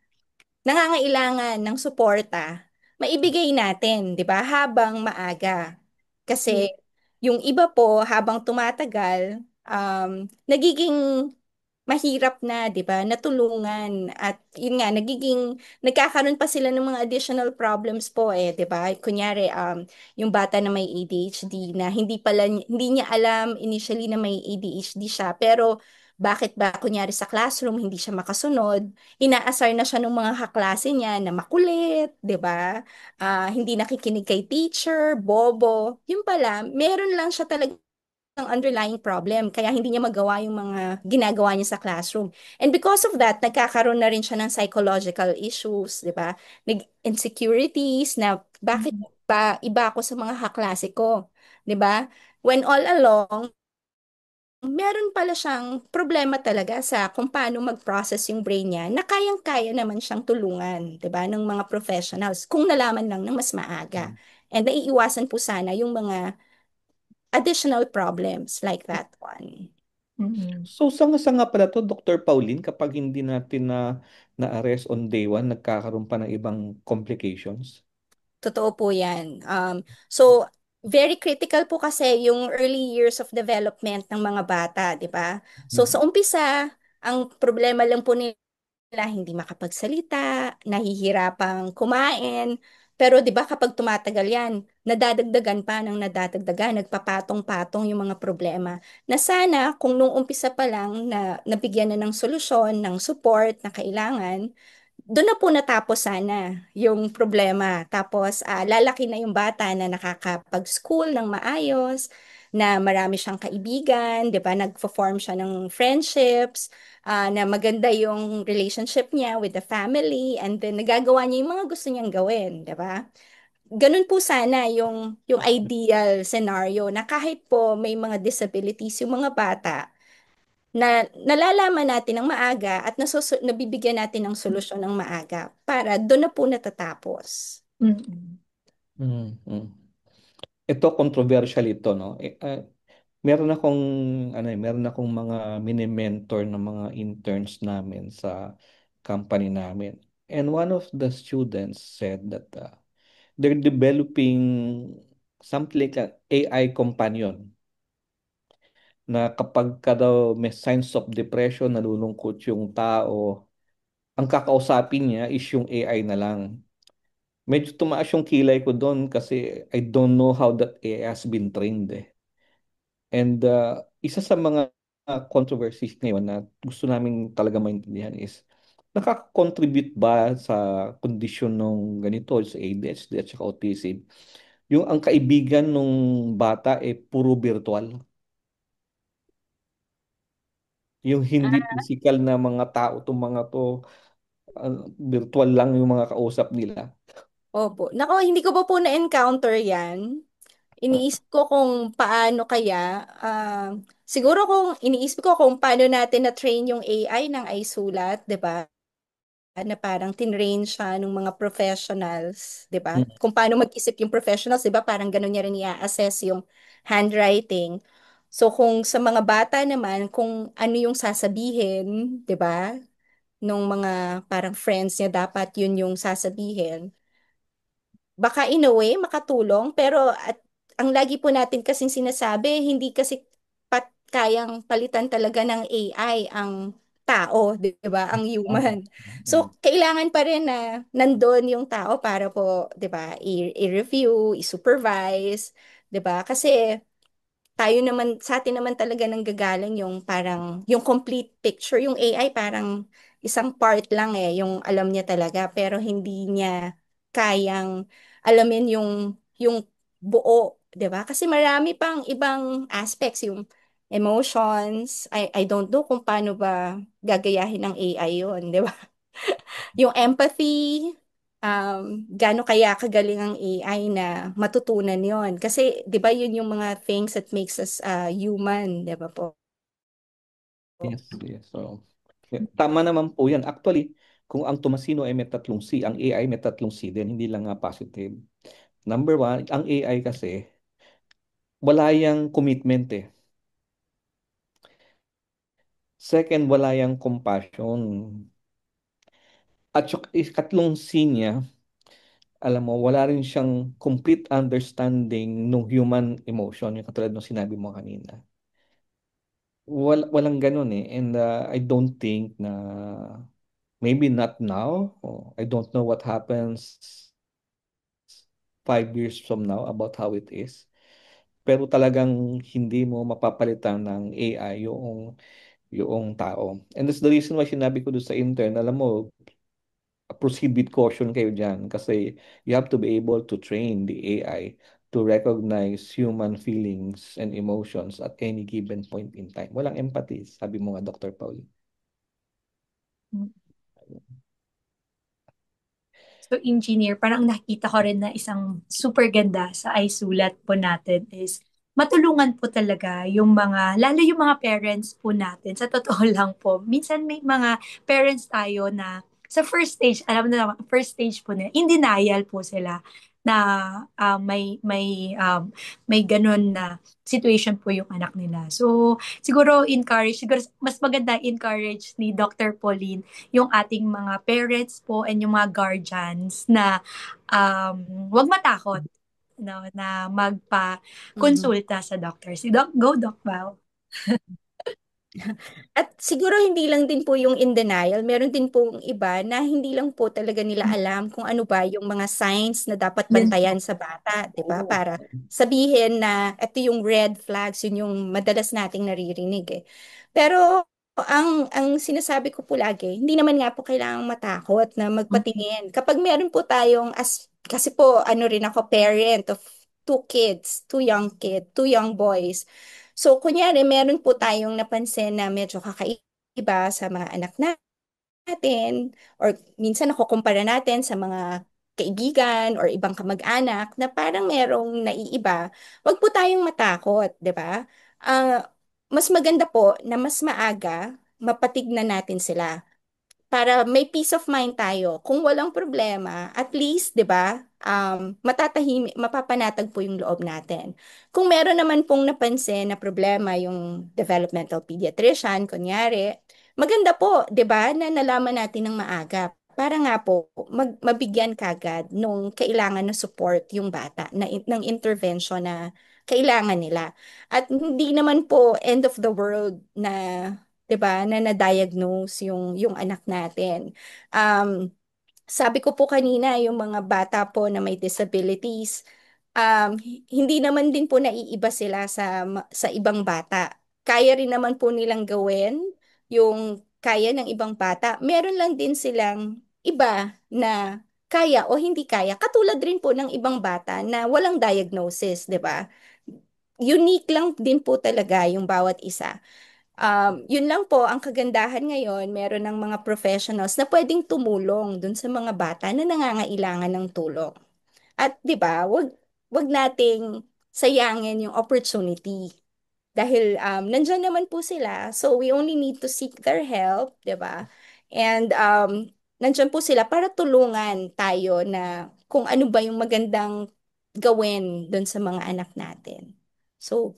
nangangailangan ng suporta, maibigay natin, 'di ba? Habang maaga. Kasi yung iba po habang tumatagal, nagiging mahirap na, 'di ba? Natulungan at yun nga nagkakaroon pa sila ng mga additional problems po 'di ba? Kunyari yung bata na may ADHD na hindi niya alam initially na may ADHD siya, pero bakit ba kunyari sa classroom hindi siya makasunod, inaasar na siya ng mga kaklase niya na makulit, 'di ba? Hindi nakikinig kay teacher, bobo. Yung pala, meron lang siya talaga ng underlying problem kaya hindi niya magawa yung mga ginagawa niya sa classroom. And because of that, nagkakaroon na rin siya ng psychological issues, 'di ba? Insecurities na bakit ba iba ako sa mga kaklase ko, 'di ba? When all along, meron pala siyang problema talaga sa kung paano mag-process yung brain niya na kayang-kaya naman siyang tulungan, 'di ba, ng mga professionals kung nalaman lang ng mas maaga. And naiiwasan po sana yung mga additional problems like that one. So, sanga-sanga pala to, Dr. Pauline, kapag hindi natin na-arrest on day one, nagkakaroon pa ng ibang complications? Totoo po yan. So, very critical po kasi yung early years of development ng mga bata, di ba? So, sa umpisa, ang problema lang po nila hindi makapagsalita, nahihirapang kumain. Pero 'di ba kapag tumatagal 'yan, nadadagdagan pa ng nadadagdagan, nagpapatong-patong yung mga problema. Na sana kung nung umpisa pa lang na nabigyan na ng solusyon, ng support na kailangan, doon na po natapos sana yung problema. Tapos lalaki na yung bata na nakakapag-school ng maayos, na marami siyang kaibigan, 'di ba? Nagfo-form siya ng friendships, na maganda yung relationship niya with the family, and then nagagawa niya yung mga gusto niyang gawin, 'di ba? Ganun po sana yung ideal scenario na kahit po may mga disabilities yung mga bata, na nalalaman natin ng maaga at nabibigyan natin ng solusyon ng maaga para doon na po natatapos. Ito controversial ito, no? Meron akong mga mini-mentor na mga interns namin sa company namin. And one of the students said that they're developing something like an AI companion na kapag ka daw may signs of depression, nalulungkot yung tao, ang kakausapin niya is yung AI na lang. Medyo tumaas yung kilay ko doon kasi I don't know how that AI has been trained eh. And isa sa mga controversies ngayon na gusto namin talaga maintindihan is nakaka-contribute ba sa kondisyon ng ganito, sa ADHD at saka autism, yung ang kaibigan ng bata puro virtual? Yung hindi physical na mga tao, itong mga to, virtual lang yung mga kausap nila. Opo. Nako, hindi ko pa po na-encounter yan. Iniisip ko kung paano kaya, siguro iniisip ko kung paano natin na-train yung AI ng iSulat, di ba? Na parang tinrain siya ng mga professionals, di ba? Kung paano mag-isip yung professionals, di ba? Parang ganun niya rin i-assess yung handwriting. So kung sa mga bata naman, kung ano yung sasabihin, 'di ba? Nung mga parang friends niya, dapat yun yung sasabihin. Baka in a way makatulong, pero at ang lagi po natin kasing sinasabi, hindi kasi kayang palitan talaga ng AI ang tao, 'di ba? Ang human. So kailangan pa rin na nandoon yung tao para po, 'di ba, i-review, i-supervise, 'di ba? Kasi tayo naman, sa atin naman talaga nanggagaling yung parang, yung complete picture. Yung AI parang isang part lang yung alam niya talaga, pero hindi niya kayang alamin yung buo, 'di ba? Kasi marami pang ibang aspects, yung emotions. I don't know kung paano ba gagayahin ng AI yun, 'di ba? Yung empathy, gaano kaya kagaling ang AI na matutunan yon. Kasi, di ba, yun yung mga things that makes us human, di ba po? Yes, yes. So, tama naman po yan. Actually, kung ang Tomasino ay may tatlong C, ang AI may tatlong C din, hindi lang nga positive. Number one, ang AI kasi, wala yang commitment eh. Second, wala yang compassion. At yung ikatlong C niya, alam mo, wala rin siyang complete understanding ng human emotion, yung katulad ng sinabi mo kanina. Walang ganun eh. And I don't think na maybe not now. I don't know what happens 5 years from now about how it is. Pero talagang hindi mo mapapalitan ng AI yung tao. And that's the reason why sinabi ko doon sa intern, alam mo, proceed with caution kayo dyan kasi you have to be able to train the AI to recognize human feelings and emotions at any given point in time. Walang empathy, sabi mo nga, Dr. Paul. So, engineer, parang nakita ko rin na isang super ganda sa iSulat po natin is matulungan po talaga yung mga, lalo yung mga parents po natin. Sa totoo lang po, minsan may mga parents tayo na sa first stage, alam na first stage po nila, in denial po sila na may ganun na situation po yung anak nila. So, siguro mas maganda encourage ni Dr. Pauline yung ating mga parents po and yung mga guardians na wag matakot no, na magpa-konsulta sa doctor. Si Doc, go Doc Val. At siguro hindi lang din po yung in denial, meron din pong iba na hindi lang po talaga nila alam kung ano ba yung mga signs na dapat Yes. bantayan sa bata, 'di ba? Para sabihin na ito yung red flags, yun yung madalas nating naririnig eh. Pero ang sinasabi ko po lagi, hindi naman nga po kailangang matakot na magpatingin. Kapag meron po tayong kasi po ano rin ako parent of two young boys. So, kunyari, meron po tayong napansin na medyo kakaiba sa mga anak natin or minsan nakukumpara natin sa mga kaibigan or ibang kamag-anak na parang merong naiiba, wag po tayong matakot, 'di ba? Mas maganda po na mas maaga mapatignan natin sila para may peace of mind tayo. Kung walang problema, at least, 'di ba? Mapapanatag po yung loob natin. Kung meron naman pong napansin na problema yung developmental pediatrician, kunyari, maganda po, 'di ba, na nalaman natin ng maaga para nga po mabigyan kagad nung kailangan na support yung bata ng intervention na kailangan nila. At hindi naman po end of the world na 'di ba, na na-diagnose yung anak natin. Um, Sabi ko po kanina, yung mga bata po na may disabilities, hindi naman din po naiiba sila sa ibang bata. Kaya rin naman po nilang gawin yung kaya ng ibang bata. Meron lang din silang iba na kaya o hindi kaya. Katulad rin po ng ibang bata na walang diagnosis, 'di ba? Unique lang din po talaga yung bawat isa. Yun lang po, ang kagandahan ngayon, meron ng mga professionals na pwedeng tumulong dun sa mga bata na nangangailangan ng tulong. At 'di ba, wag nating sayangin yung opportunity dahil nandyan naman po sila. So we only need to seek their help, 'di ba? And nandyan po sila para tulungan tayo na kung ano ba yung magandang gawin dun sa mga anak natin. So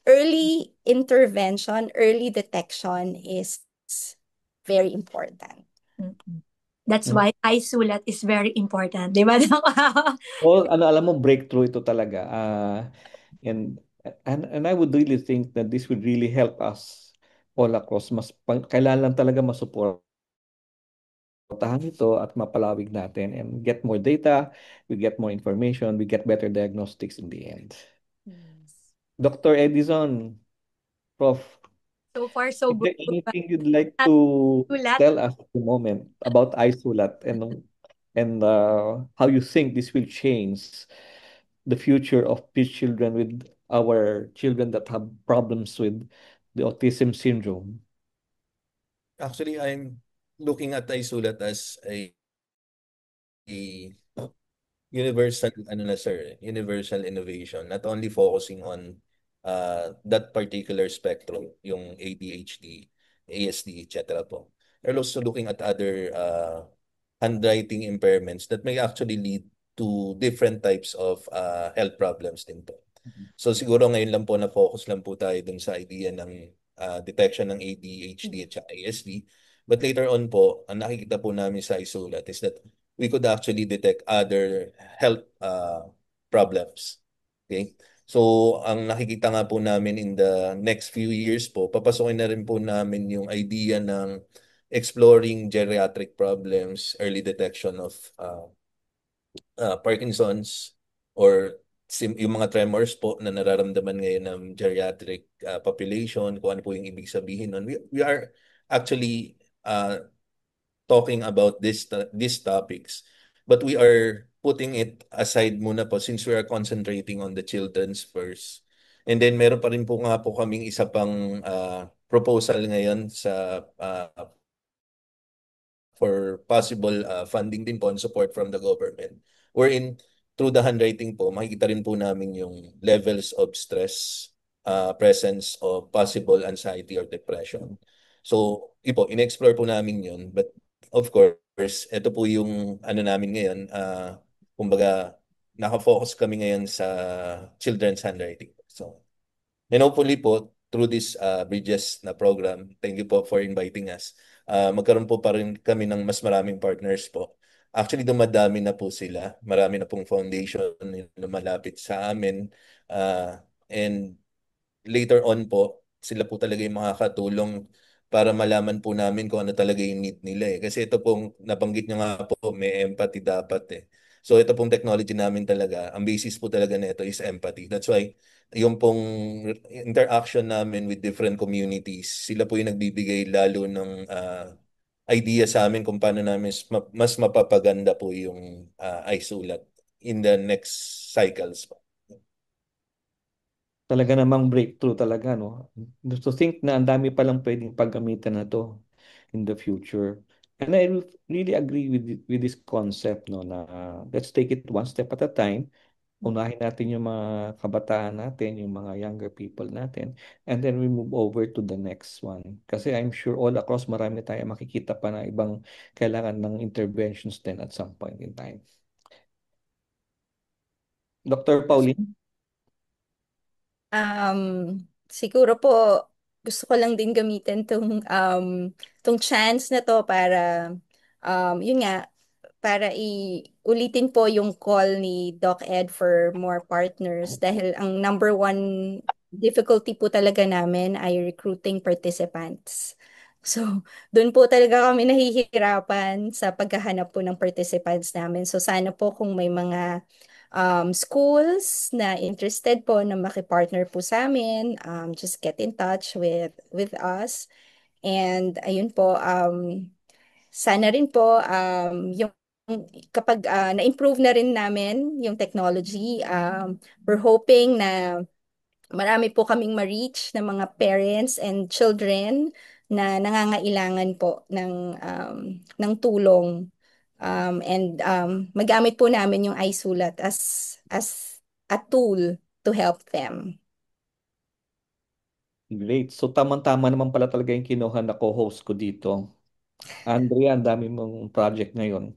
early intervention, early detection is very important. That's Mm. why iSulat is very important. Di ba? Alam mo, breakthrough ito talaga. And, and I would really think that this would really help us all across. Kailangan lang talaga masuportahan ito at mapalawig natin and get more data, we get more information, we get better diagnostics in the end. Dr. Edison, Prof, So far, so is good. there anything you'd like to Sulat. tell us at the moment about iSulat and how you think this will change the future of these children with our children that have problems with the autism syndrome? Actually, I'm looking at iSulat as a universal universal innovation, not only focusing on that particular spectrum, yung ADHD, ASD, etc. po. We're also looking at other handwriting impairments that may actually lead to different types of health problems din po. So siguro ngayon lang po na focus lang po tayo dun sa idea ng detection ng ADHD at saka ASD. But later on po, ang nakikita po namin sa isulat is that we could actually detect other health problems. Okay? So, ang nakikita nga po namin in the next few years po, papasokin na rin po namin yung idea ng exploring geriatric problems, early detection of Parkinson's or yung mga tremors po na nararamdaman ngayon ng geriatric population, kung ano po yung ibig sabihin nun. We are actually talking about these topics, but we are putting it aside muna po since we are concentrating on the children's first. And then meron pa rin po nga po kaming isa pang proposal ngayon sa for possible funding din po and support from the government. Wherein, through the handwriting po, makikita rin po namin yung levels of stress, presence of possible anxiety or depression. So, ipo, in-explore po namin yun. But, of course, ito po yung ano namin ngayon, kumbaga, nakafocus kami ngayon sa children's handwriting. So, and hopefully po, through this Bridges na program, thank you po for inviting us. Magkaroon po pa rin kami ng mas maraming partners po. Actually, dumadami na po sila. Marami na pong foundation na malapit sa amin. And later on po, sila po talaga yung makakatulong para malaman po namin kung ano talaga yung need nila eh. Kasi ito pong nabanggit nyo nga po, may empathy dapat eh. So ito pong technology namin talaga, ang basis po talaga nito is empathy. That's why yung pong interaction namin with different communities, sila po yung nagbibigay lalo ng idea sa amin kung paano namin mas mapapaganda po yung iSulat in the next cycles po. Talaga namang breakthrough talaga, no? To think na ang dami palang pwedeng paggamitan na to in the future. And I really agree with this concept, no, na let's take it one step at a time. Unahin natin yung mga kabataan natin, yung mga younger people natin, and then we move over to the next one. Kasi I'm sure all across marami tayo makikita pa na ibang kailangan ng interventions din at some point in time. Dr. Pauline? Siguro po, gusto ko lang din gamitin tong chance na to para, yun nga, para ulitin po yung call ni Doc Ed for more partners dahil ang number one difficulty po talaga namin ay recruiting participants. So, doon po talaga kami nahihirapan sa paghahanap po ng participants namin. So, sana po kung may mga schools na interested po na makipartner po sa amin, just get in touch with us. And ayun po, sana rin po yung kapag na-improve na rin namin yung technology, we're hoping na marami po kaming ma-reach ng mga parents and children na nangangailangan po ng tulong. And magamit po namin yung iSulat as a tool to help them. Great. So, tamang-tama naman pala talaga yung kinuha na co-host ko dito. Andrea, ang dami mong project ngayon.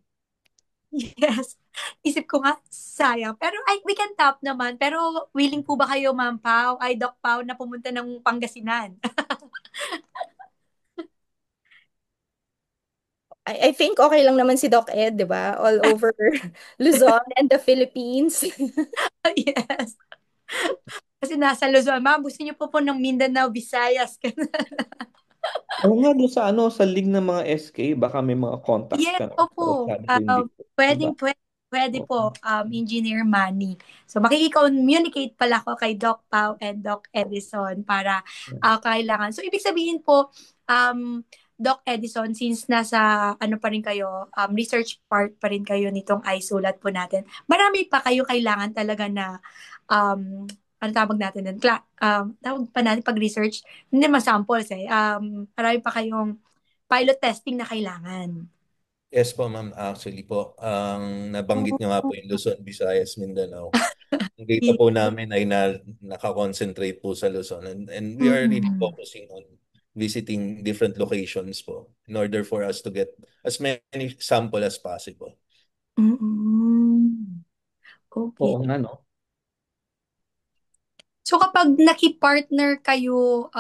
Yes. Isip ko nga, sayang. Pero we can tap naman. Pero willing po ba kayo, Ma'am Pao, ay Doc Pao, na pumunta ng Pangasinan? I think okay lang naman si Doc Ed, di ba? All over Luzon and the Philippines. Yes. Kasi nasa Luzon, Ma'am, gusto niyo po ng Mindanao, Visayas. Oo nga, doon sa sa link ng mga SK, baka may mga contacts Yes, ka na opo. sa hindi. Pwedeng, Diba? pwede po, Engineer Manny. So, makikicommunicate pala ko kay Doc Pau and Doc Edison para kailangan. So, ibig sabihin po, Doc Edison, since nasa ano pa rin kayo, research part pa rin kayo nitong iSulat po natin, marami pa kayo kailangan talaga na ano tawag natin din? Tawag pa natin pag-research, hindi masamples eh. Marami pa kayong pilot testing na kailangan. Yes po, ma'am. Actually po, ang nabanggit niyo nga po yung Luzon, Visayas, Mindanao. Ang data po namin ay nakakonsentrate po sa Luzon. And we are really focusing on visiting different locations po in order for us to get as many sample as possible. Okay. Oo nga, no? So kapag naki-partner kayo,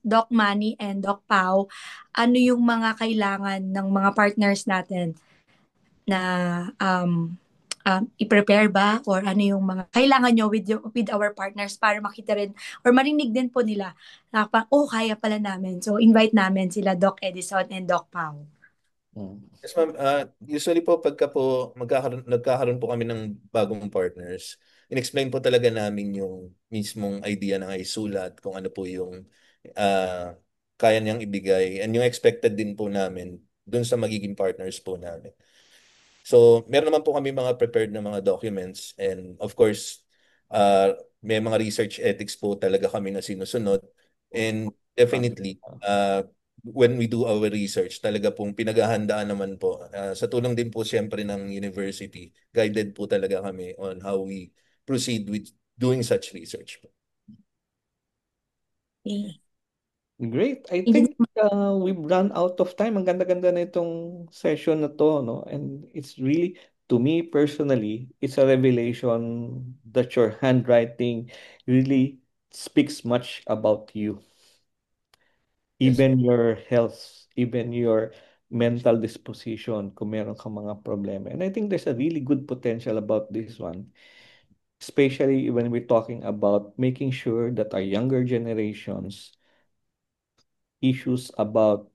Doc Manny and Doc Pau, ano yung mga kailangan ng mga partners natin na i-prepare ba? Or ano yung mga kailangan nyo with our partners para makita rin or marinig din po nila na kaya pala namin. So invite namin sila Doc Edison and Doc Pau. Yes, ma'am. Usually po, pagka po nagkakaroon po kami ng bagong partners, in-explain po talaga namin yung mismong idea ng iSulat, kung ano po yung kaya niyang ibigay, and yung expected din po namin dun sa magiging partners po namin. So, meron naman po kami mga prepared na mga documents, and of course, may mga research ethics po talaga kami na sinusunod, and definitely, when we do our research, talaga pong pinaghahandaan naman po. Sa tulong din po siyempre ng university, guided po talaga kami on how we proceed with doing such research. Great. I think we've run out of time. Ang ganda-ganda na itong session na to, no? And it's really, to me personally, it's a revelation that your handwriting really speaks much about you. Even your health, even your mental disposition, kung meron kang mga problema. And I think there's a really good potential about this one, especially when we're talking about making sure that our younger generations issues about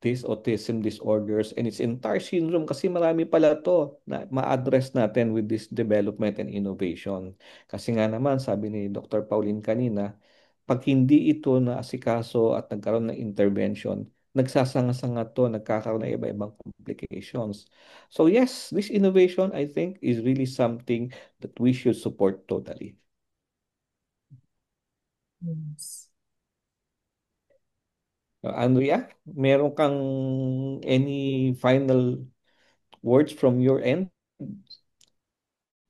this autism disorders and its entire syndrome, kasi marami pala to na ma-address natin with this development and innovation. Kasi nga naman, sabi ni Dr. Pauline kanina, pag hindi ito naasikaso at nagkaroon ng intervention, nagsasanga-sanga to, nagkakaroon ng iba-ibang complications. So yes, this innovation, I think, is really something that we should support totally. Yes. Andrea, meron kang any final words from your end?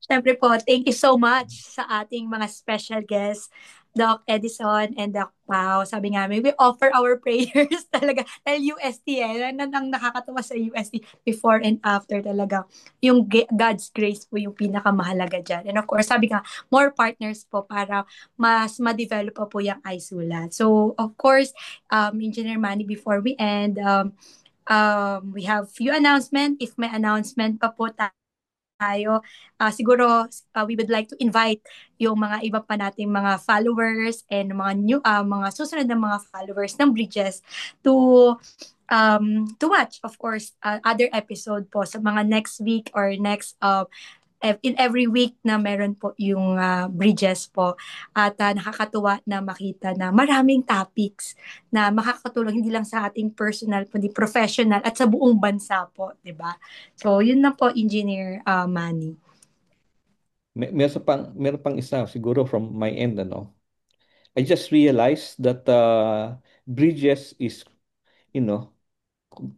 Siyempre po, thank you so much sa ating mga special guests, Doc Edison and Doc Pao. Sabi nga we offer our prayers talaga. Dahil UST ang nakakatawa sa UST, before and after talaga. Yung God's grace po yung pinakamahalaga dyan. And of course, sabi nga, more partners po para mas ma-develop po yung iSulat. So, of course, Engineer Manny, before we end, we have few announcement. If may announcement pa po tayo, siguro we would like to invite yung mga iba pa nating mga followers and mga new mga susunod na mga followers ng Bridges to watch, of course, other episode po sa mga next week or next in every week na meron po yung Bridges po. At nakakatuwa na makita na maraming topics na makakatulong hindi lang sa ating personal, kundi professional at sa buong bansa po, 'di ba? So, yun na po, Engineer Manny. Meron pang isa siguro from my end, ano. I just realized that Bridges is,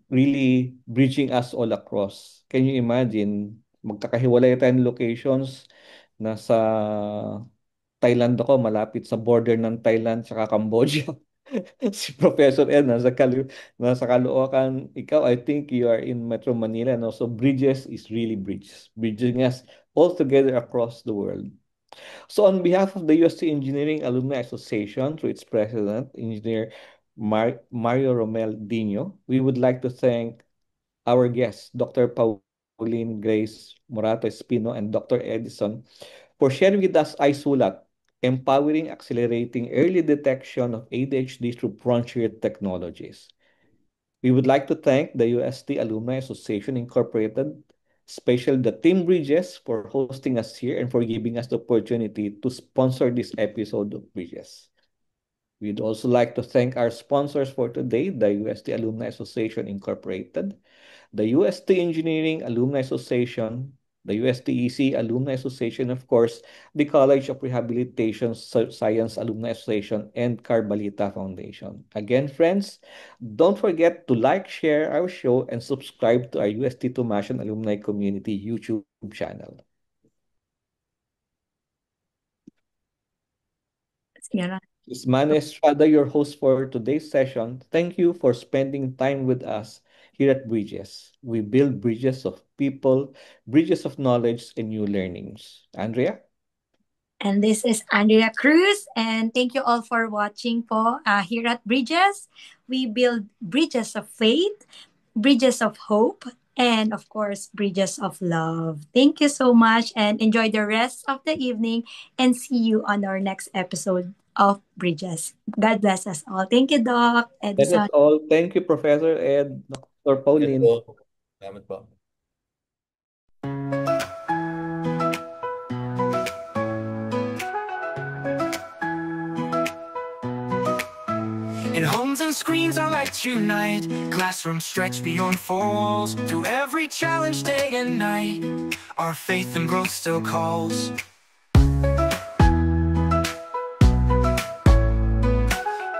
really bridging us all across. Can you imagine? Magkakahiwalay tayong locations. Nasa Thailand ako, malapit sa border ng Thailand at Cambodia. Si Professor Ed, nasa Caloocan. Ikaw, I think you are in Metro Manila. No? So Bridges is really bridges. Bridging us all together across the world. So on behalf of the UST Engineering Alumni Association, through its president, Engineer Mario Romel Dino, we would like to thank our guests, Dr. Pauline Grace Morato Espino and Dr. Edison, for sharing with us iSulat, empowering, accelerating early detection of ADHD through frontier technologies. We would like to thank the UST Alumni Association Incorporated, especially the Team Bridges, for hosting us here and for giving us the opportunity to sponsor this episode of Bridges. We'd also like to thank our sponsors for today, the UST Alumni Association Incorporated, the UST Engineering Alumni Association, the USTEC Alumni Association, of course, the College of Rehabilitation Science Alumni Association, and Carbalita Foundation. Again, friends, don't forget to like, share our show, and subscribe to our UST Tumashan Alumni Community YouTube channel. Ms. Manny Estrada, your host for today's session. Thank you for spending time with us here at Bridges. We build bridges of people, bridges of knowledge, and new learnings. Andrea? And this is Andrea Cruz, and thank you all for watching po here at Bridges. We build bridges of faith, bridges of hope, and of course, bridges of love. Thank you so much, and enjoy the rest of the evening, and see you on our next episode of Bridges. God bless us all. Thank you, Doc. That is all. Thank you, Professor Ed, Dr. Pauline. Salamat po. In homes and screens our lights unite, classrooms stretch beyond four walls. Through every challenge day and night, our faith and growth still calls.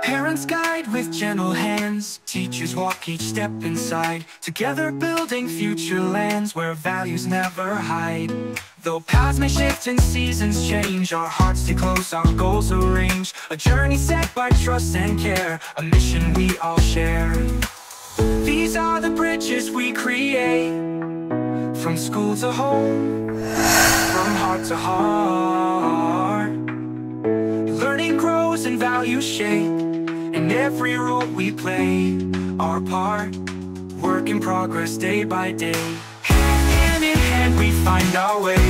Parents guide with gentle hands, teachers walk each step inside, together building future lands where values never hide. Though paths may shift and seasons change, our hearts stay close, our goals arrange. A journey set by trust and care, a mission we all share. These are the bridges we create, from school to home, from heart to heart. Learning grows and values shape, in every role we play our part. Work in progress day by day, hand in hand we find our way.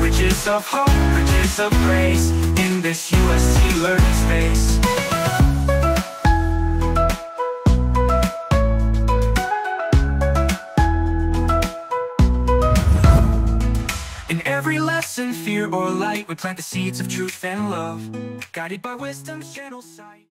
Bridges of hope, bridges of grace, in this UST learning space. In every lesson, fear or light, we plant the seeds of truth and love, guided by wisdom's gentle sight.